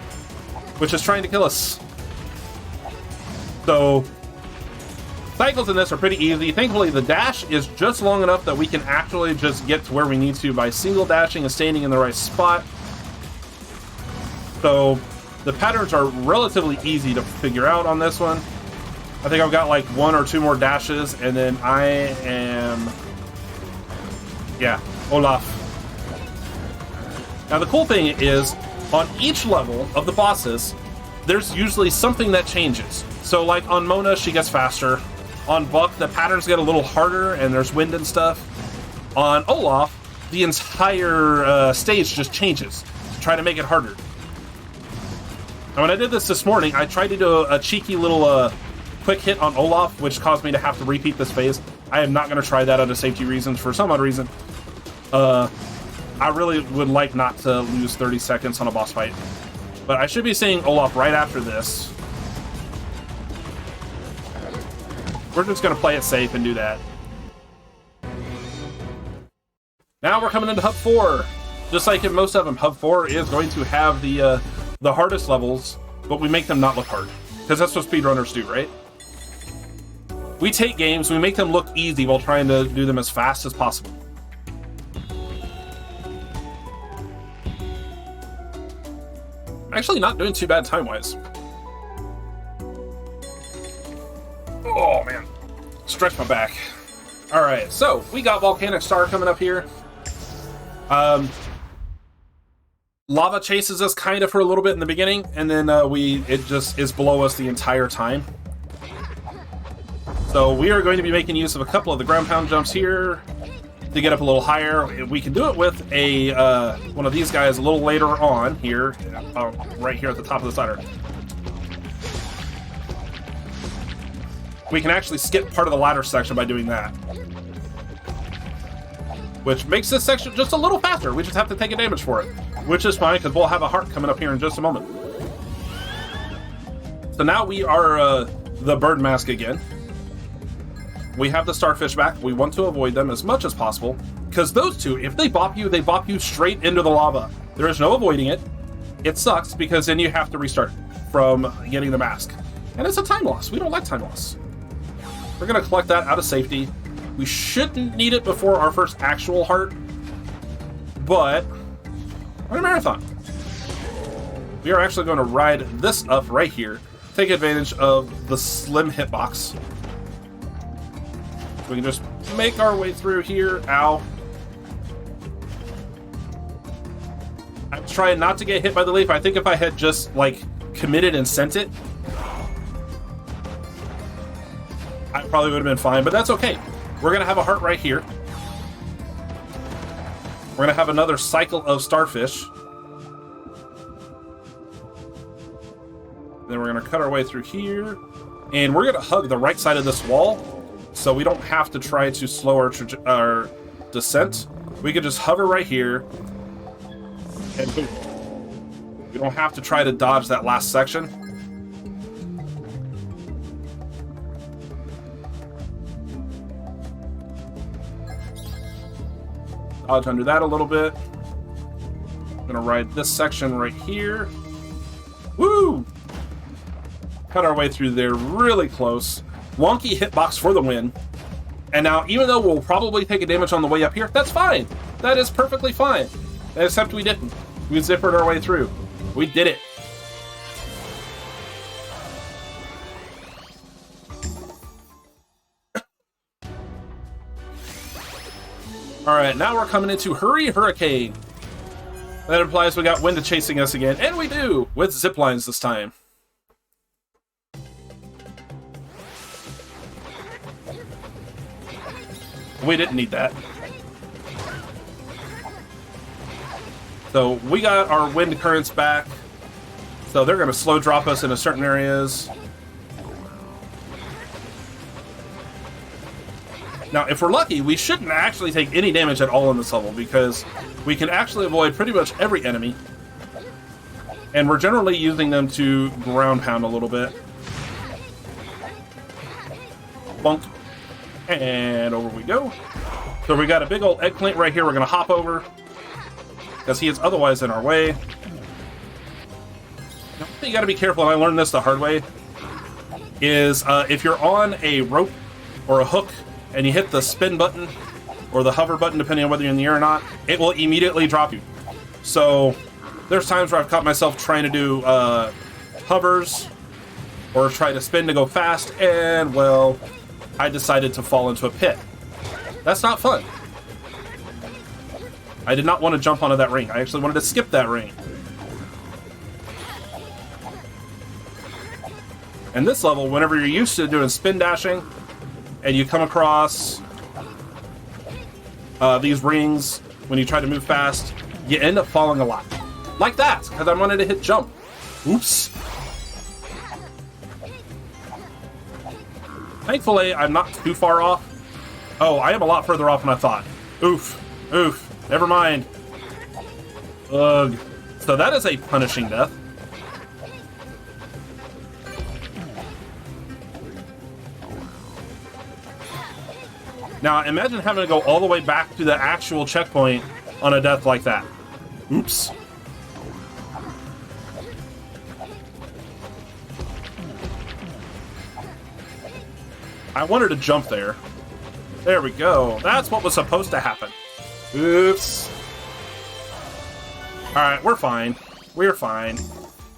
which is trying to kill us. So, cycles in this are pretty easy. Thankfully, the dash is just long enough that we can actually just get to where we need to by single dashing and standing in the right spot. So, the patterns are relatively easy to figure out on this one. I think I've got like 1 or 2 more dashes, and then I am... yeah, Olaf. Now, the cool thing is, on each level of the bosses, there's usually something that changes. So, like on Mona, she gets faster. On Buck, the patterns get a little harder, and there's wind and stuff. On Olaf, the entire stage just changes to try to make it harder. Now, when I did this morning, I tried to do a cheeky little quick hit on Olaf, which caused me to have to repeat this phase. I am not going to try that out of safety reasons for some odd reason. I really would like not to lose 30 seconds on a boss fight. But I should be seeing Olaf right after this. We're just going to play it safe and do that. Now we're coming into Hub 4. Just like in most of them, Hub 4 is going to have the hardest levels, but we make them not look hard. Because that's what speedrunners do, right? We take games, we make them look easy while trying to do them as fast as possible. Actually not doing too bad time-wise. Oh, man. Stretch my back. Alright, so we got Volcanic Star coming up here. Lava chases us kind of for a little bit in the beginning, and then it just is below us the entire time. So we are going to be making use of a couple of the ground pound jumps here to get up a little higher. We can do it with a one of these guys a little later on here, right here at the top of the slider. We can actually skip part of the ladder section by doing that, which makes this section just a little faster. We just have to take a damage for it, which is fine because we'll have a heart coming up here in just a moment. So now we are the bird mask again. We have the starfish back. We want to avoid them as much as possible because those two, if they bop you straight into the lava. There is no avoiding it. It sucks because then you have to restart from getting the mask. And it's a time loss. We don't like time loss. We're going to collect that out of safety. We shouldn't need it before our first actual heart, but we're in a marathon. We are actually going to ride this up right here, take advantage of the slim hitbox. We can just make our way through here. Ow. I'm trying not to get hit by the leaf. I think if I had just, like, committed and sent it, I probably would have been fine, but that's okay. We're going to have a heart right here. We're going to have another cycle of starfish. Then we're going to cut our way through here. And we're going to hug the right side of this wall, so we don't have to try to slow our descent. We can just hover right here. And boom. We don't have to try to dodge that last section. Dodge under that a little bit. I'm gonna ride this section right here. Woo! Cut our way through there really close. Wonky hitbox for the win. And now, even though we'll probably take a damage on the way up here, that's fine. That is perfectly fine. Except we didn't. We zippered our way through. We did it. Alright, now we're coming into Hurry Hurricane. That implies we got wind chasing us again, and we do, with zip lines this time. We didn't need that. So we got our wind currents back, so they're going to slow drop us into certain areas. Now, if we're lucky, we shouldn't actually take any damage at all in this level because we can actually avoid pretty much every enemy. And we're generally using them to ground pound a little bit. Bonk. And over we go. So we got a big old eggplant right here we're going to hop over because he is otherwise in our way. Now, you got to be careful, and I learned this the hard way, is if you're on a rope or a hook and you hit the spin button or the hover button, depending on whether you're in the air or not, it will immediately drop you. So there's times where I've caught myself trying to do hovers or try to spin to go fast, and, well, I decided to fall into a pit. That's not fun. I did not want to jump onto that ring. I actually wanted to skip that ring. And this level, whenever you're used to doing spin dashing, and you come across these rings when you try to move fast, you end up falling a lot. Like that, because I wanted to hit jump. Oops. Thankfully, I'm not too far off. Oh, I am a lot further off than I thought. Oof. Oof. Never mind. Ugh. So that is a punishing death. Now, imagine having to go all the way back to the actual checkpoint on a death like that. Oops. I wanted to jump there. There we go. That's what was supposed to happen. Oops. Alright, we're fine. We're fine.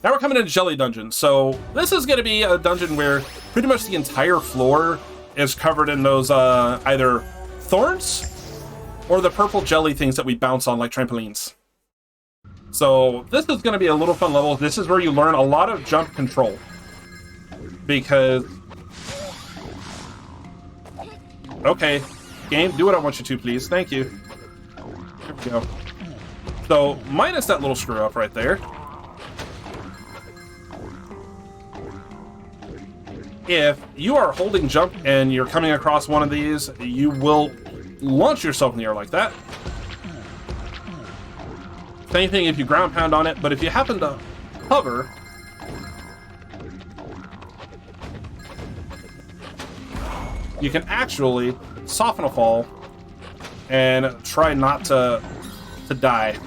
Now we're coming into Jelly Dungeon. So this is going to be a dungeon where pretty much the entire floor is covered in those either thorns or the purple jelly things that we bounce on like trampolines. So this is going to be a little fun level. This is where you learn a lot of jump control. Because... Okay, game, do what I want you to, please. Thank you. There we go. So, minus that little screw up right there. If you are holding jump and you're coming across one of these, you will launch yourself in the air like that. Same thing if you ground pound on it, but if you happen to hover, you can actually soften a fall and try not to die.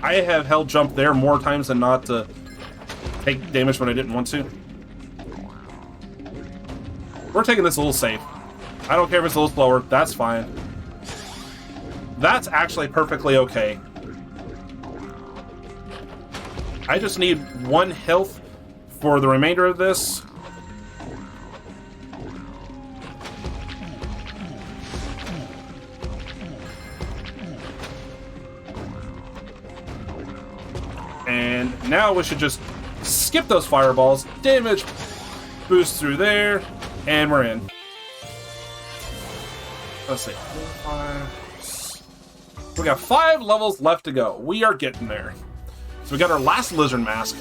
I have held jump there more times than not to take damage when I didn't want to. We're taking this a little safe. I don't care if it's a little slower, that's fine. That's actually perfectly okay. I just need 1 health for the remainder of this. And now we should just skip those fireballs, damage, boost through there, and we're in. Let's see. We got 5 levels left to go. We are getting there. So we got our last lizard mask.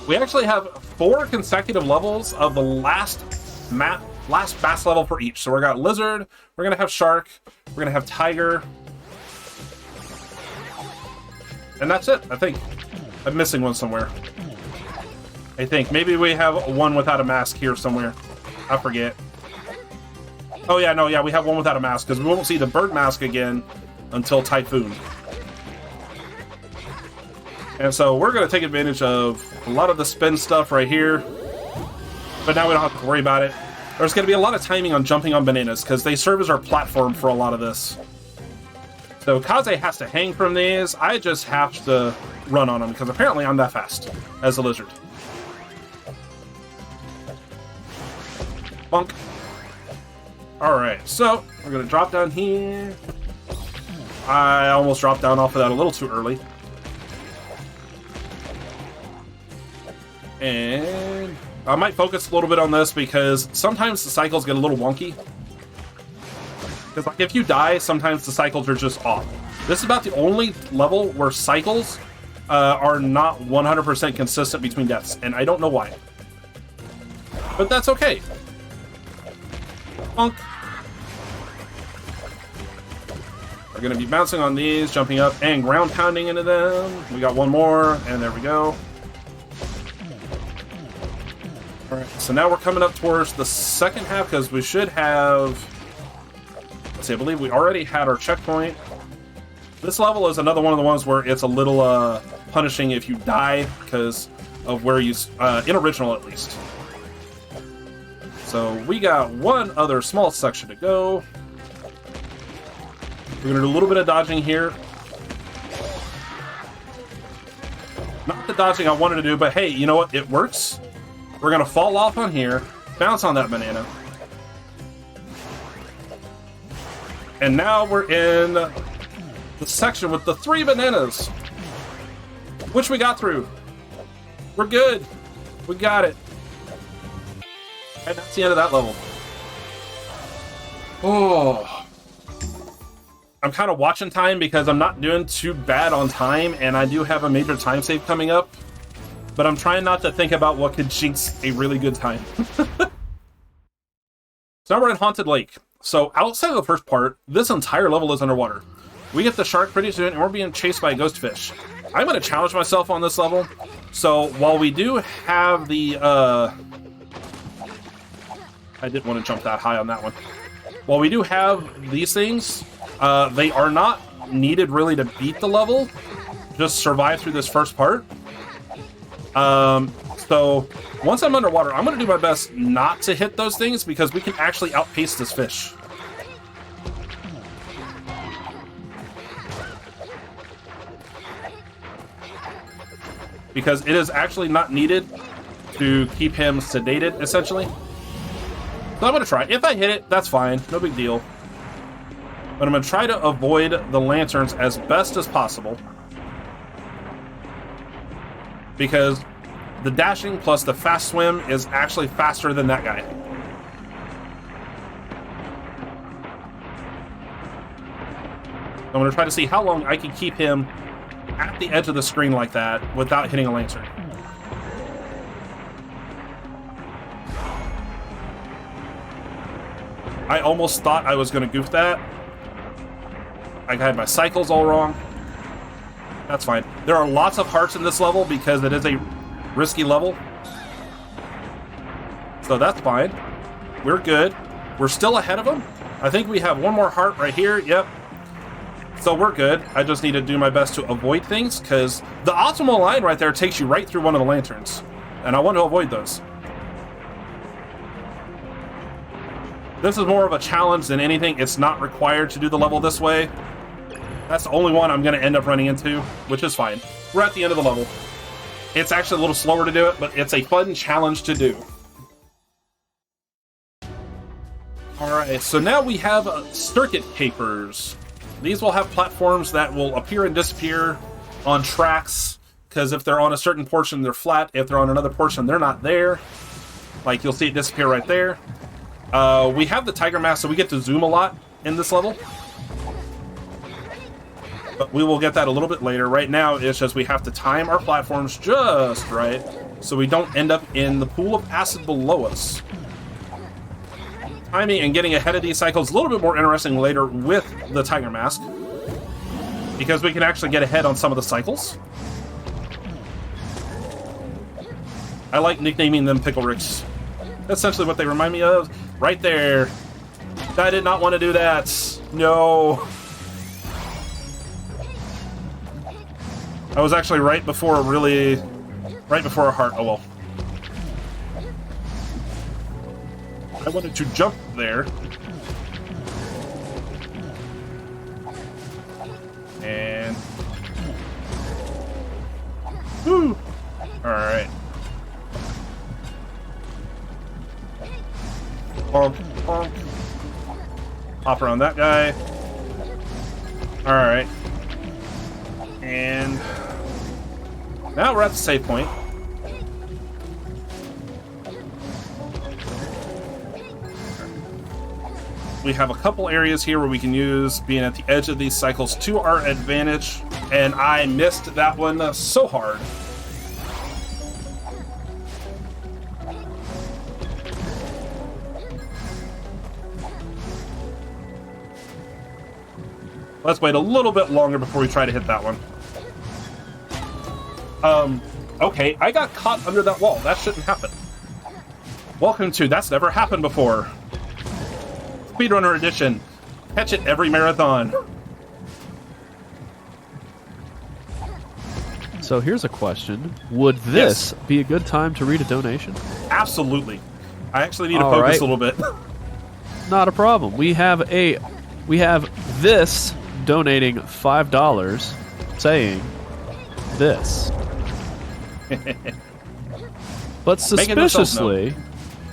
We actually have 4 consecutive levels of the last bass level for each. So we got lizard, we're gonna have shark, we're gonna have tiger, and that's it, I think. I'm missing one somewhere. I think. Maybe we have one without a mask here somewhere. I forget. Oh yeah, no, yeah, we have one without a mask, because we won't see the bird mask again until Typhoon. And so we're going to take advantage of a lot of the spin stuff right here. But now we don't have to worry about it. There's going to be a lot of timing on jumping on bananas, because they serve as our platform for a lot of this. So Kaze has to hang from these. I just have to run on them, because apparently I'm that fast as a lizard. Bonk. Alright, so we're going to drop down here. I almost dropped down off of that a little too early. And I might focus a little bit on this because sometimes the cycles get a little wonky. Because like, if you die, sometimes the cycles are just off. This is about the only level where cycles are not 100% consistent between deaths, and I don't know why. But that's okay. Bonk. We're going to be bouncing on these, jumping up, and ground pounding into them. We got one more, and there we go. Alright, so now we're coming up towards the second half, because we should have... Let's see, I believe we already had our checkpoint. This level is another one of the ones where it's a little punishing if you die, because of where you... in original, at least. So we got one other small section to go. We're going to do a little bit of dodging here. Not the dodging I wanted to do, but hey, you know what? It works. We're going to fall off on here, bounce on that banana. And now we're in the section with the 3 bananas, which we got through. We're good. We got it. And that's the end of that level. Oh. I'm kind of watching time because I'm not doing too bad on time, and I do have a major time save coming up. But I'm trying not to think about what could jinx a really good time. So now we're in Haunted Lake. So outside of the first part, this entire level is underwater. We get the shark pretty soon, and we're being chased by a ghost fish. I'm going to challenge myself on this level. So while we do have the... I didn't want to jump that high on that one. While we do have these things, they are not needed really to beat the level. Just survive through this first part. So once I'm underwater, I'm going to do my best not to hit those things because we can actually outpace this fish. Because it is actually not needed to keep him sedated, essentially. So I'm going to try. If I hit it, that's fine. No big deal. But I'm going to try to avoid the lanterns as best as possible. Because the dashing plus the fast swim is actually faster than that guy. I'm going to try to see how long I can keep him at the edge of the screen like that without hitting a lantern. I almost thought I was going to goof that. I had my cycles all wrong. That's fine. There are lots of hearts in this level because it is a risky level. So that's fine. We're good. We're still ahead of him. I think we have one more heart right here. Yep. So we're good. I just need to do my best to avoid things because the optimal line right there takes you right through one of the lanterns. And I want to avoid those. This is more of a challenge than anything. It's not required to do the level this way. That's the only one I'm going to end up running into, which is fine. We're at the end of the level. It's actually a little slower to do it, but it's a fun challenge to do. Alright, so now we have circuit papers. These will have platforms that will appear and disappear on tracks, because if they're on a certain portion, they're flat. If they're on another portion, they're not there. Like, you'll see it disappear right there. We have the tiger mask, so we get to zoom a lot in this level. But we will get that a little bit later. Right now, it's just we have to time our platforms just right, so we don't end up in the pool of acid below us. Timing and getting ahead of these cycles is a little bit more interesting later with the tiger mask, because we can actually get ahead on some of the cycles. I like nicknaming them Pickle Ricks. That's essentially what they remind me of. Right there. I did not want to do that. No. I was actually right before a heart. Oh well. I wanted to jump there. And... woo! Alright. Bonk, bonk. Hop around that guy. Alright. And... now we're at the save point. We have a couple areas here where we can use being at the edge of these cycles to our advantage, and I missed that one so hard. Let's wait a little bit longer before we try to hit that one. Okay, I got caught under that wall. That shouldn't happen. Welcome to That's Never Happened Before. Speedrunner edition. Catch it every marathon. So here's a question. Would this be a good time to read a donation? Absolutely. I actually need to focus a little bit. Not a problem. We have this donating $5 saying this. But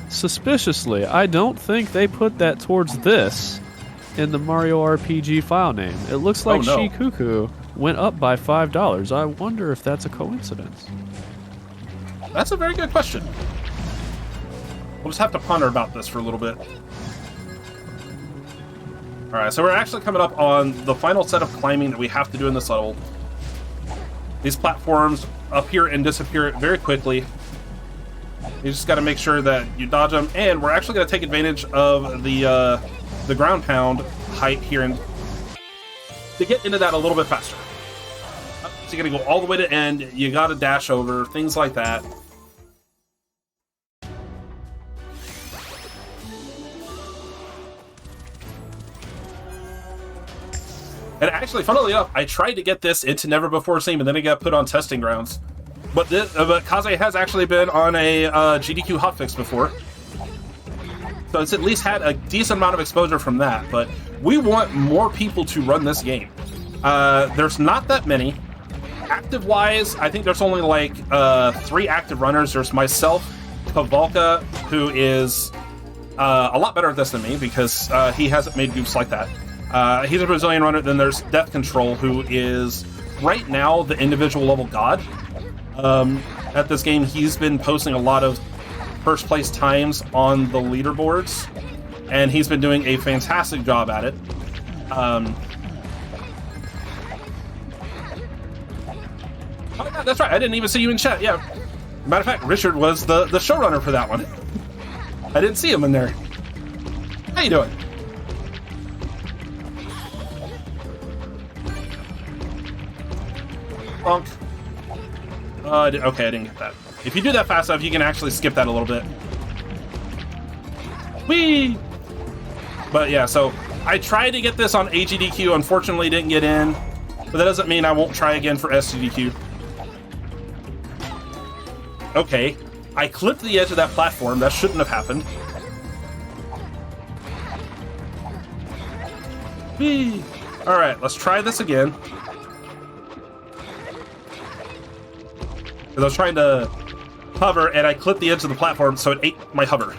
suspiciously, I don't think they put that towards this in the Mario RPG file name. It looks like Shikuku went up by $5. I wonder if that's a coincidence. That's a very good question. We'll just have to ponder about this for a little bit. Alright, so we're actually coming up on the final set of climbing that we have to do in this level. These platforms appear and disappear very quickly. You just got to make sure that you dodge them, and we're actually going to take advantage of the ground pound height here and to get into that a little bit faster. So you're going to go all the way to end. You got to dash over, things like that. And actually, funnily enough, I tried to get this into Never Before Seen, but then it got put on testing grounds. But Kaze has actually been on a GDQ hotfix before. So it's at least had a decent amount of exposure from that. But we want more people to run this game. There's not that many. Active-wise, I think there's only like 3 active runners. There's myself, Kavalka, who is a lot better at this than me because he hasn't made goofs like that. He's a Brazilian runner. Then there's Death Control, who is right now the individual level god at this game. He's been posting a lot of first place times on the leaderboards, and he's been doing a fantastic job at it. Oh, yeah, that's right. I didn't even see you in chat. Yeah. Matter of fact, Richard was the showrunner for that one. I didn't see him in there. How you doing? Bonk. Okay, I didn't get that. If you do that fast enough, you can actually skip that a little bit. Whee! But yeah, so I tried to get this on AGDQ. Unfortunately, didn't get in. But that doesn't mean I won't try again for SGDQ. Okay, I clipped the edge of that platform. That shouldn't have happened. Whee! Alright, let's try this again. Because I was trying to hover, and I clipped the edge of the platform, so it ate my hover.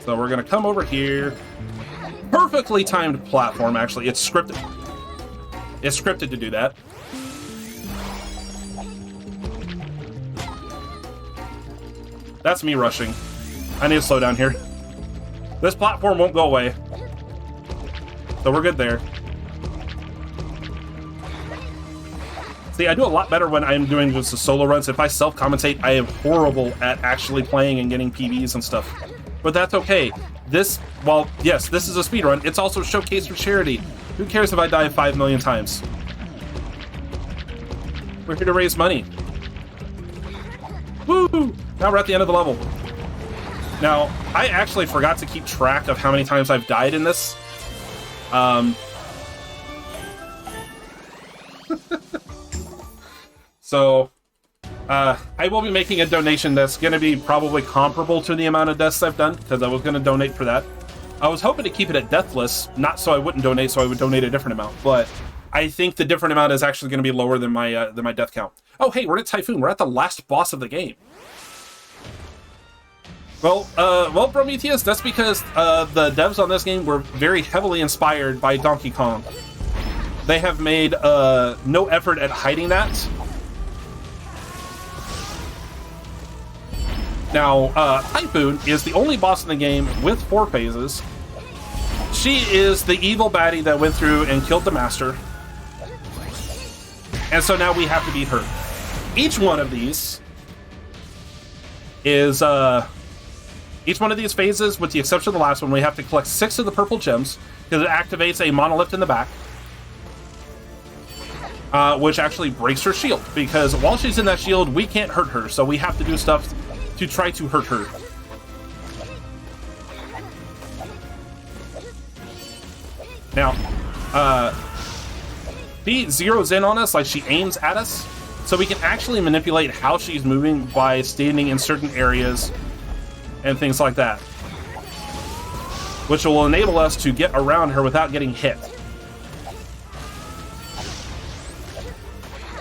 So we're going to come over here. Perfectly timed platform, actually. It's scripted. It's scripted to do that. That's me rushing. I need to slow down here. This platform won't go away. So we're good there. See, I do a lot better when I'm doing just the solo runs. If I self-commentate, I am horrible at actually playing and getting PBs and stuff. But that's okay. This, well, yes, this is a speedrun. It's also a showcase for charity. Who cares if I die 5 million times? We're here to raise money. Woo! Now we're at the end of the level. Now, I actually forgot to keep track of how many times I've died in this. So, I will be making a donation that's going to be probably comparable to the amount of deaths I've done, because I was going to donate for that. I was hoping to keep it at deathless, not so I wouldn't donate, so I would donate a different amount, but I think the different amount is actually going to be lower than my death count. Oh, hey, we're at Typhoon. We're at the last boss of the game. Well, Prometheus, that's because the devs on this game were very heavily inspired by Donkey Kong. They have made no effort at hiding that. Now, Typhoon is the only boss in the game with 4 phases. She is the evil baddie that went through and killed the master. And so now we have to beat her. Each one of these is, each one of these phases, with the exception of the last one, we have to collect 6 of the purple gems, because it activates a monolith in the back, which actually breaks her shield, because while she's in that shield, we can't hurt her, so we have to do stuff to try to hurt her. Now, she zeroes in on us, like she aims at us, so we can actually manipulate how she's moving by standing in certain areas and things like that, which will enable us to get around her without getting hit.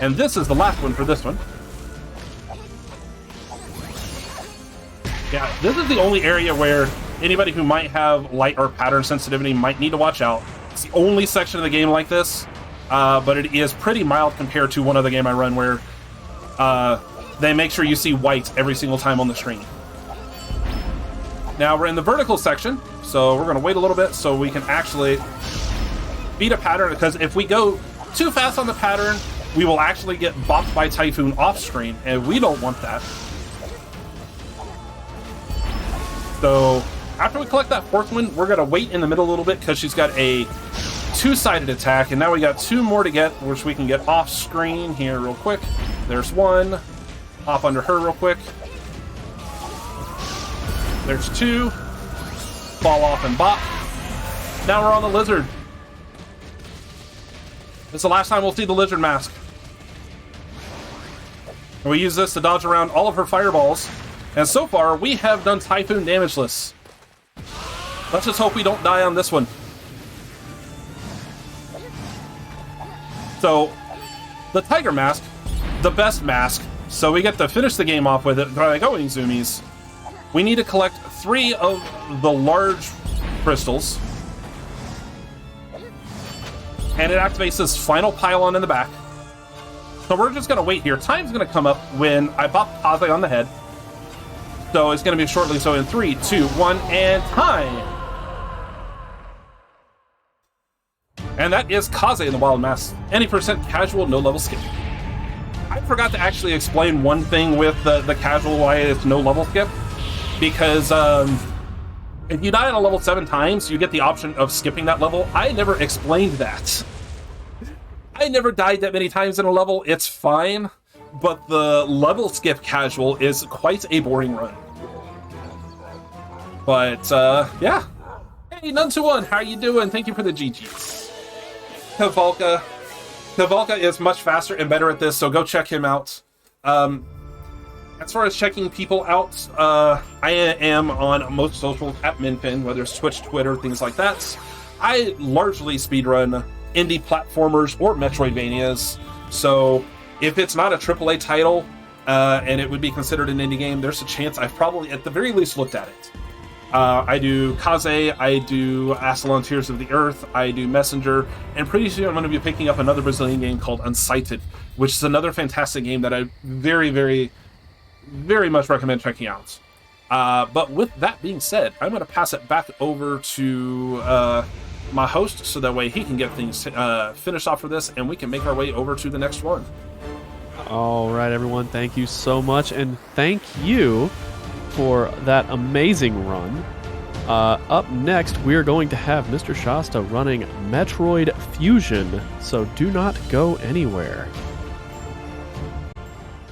And this is the last one for this one. Yeah, this is the only area where anybody who might have light or pattern sensitivity might need to watch out. It's the only section of the game like this, but it is pretty mild compared to one other game I run where they make sure you see white every single time on the screen. Now we're in the vertical section, so we're going to wait a little bit so we can actually beat a pattern, because if we go too fast on the pattern, we will actually get bopped by Typhoon off screen, and we don't want that. So after we collect that 4th one, we're going to wait in the middle a little bit because she's got a 2-sided attack, and now we got 2 more to get, which we can get off screen here real quick. There's 1. Hop under her real quick. There's 2. Fall off and bop. Now we're on the lizard. It's the last time we'll see the lizard mask. And we use this to dodge around all of her fireballs. And so far, we have done Typhoon damageless. Let's just hope we don't die on this one. So, the Tiger Mask, the best mask, so we get to finish the game off with it by going zoomies. We need to collect 3 of the large crystals. And it activates this final pylon in the back. So we're just going to wait here. Time's going to come up when I pop Kaze on the head. So it's going to be shortly. So in 3, 2, 1, and time! And that is Kaze in the Wild Mask. Any percent casual, no level skip. I forgot to actually explain one thing with the casual, why it's no level skip. Because if you die on a level 7 times, you get the option of skipping that level. I never explained that. I never died that many times in a level. It's fine. But the level skip casual is quite a boring run. But, yeah. Hey, None21, how you doing? Thank you for the GGs. Kavalka is much faster and better at this, so go check him out. As far as checking people out, I am on most socials at miinfin, whether it's Twitch, Twitter, things like that. I largely speedrun indie platformers or Metroidvanias, so if it's not a AAA title and it would be considered an indie game, there's a chance I've probably, at the very least, looked at it. I do Kaze, I do Astalon Tears of the Earth, I do Messenger, and pretty soon I'm going to be picking up another Brazilian game called Unsighted, which is another fantastic game that I very, very, very much recommend checking out. But with that being said, I'm going to pass it back over to my host, so that way he can get things finished off for this, and we can make our way over to the next one. All right, everyone, thank you so much, and thank you for that amazing run. Up next, we're going to have Mr. Shasta running Metroid Fusion, so do not go anywhere.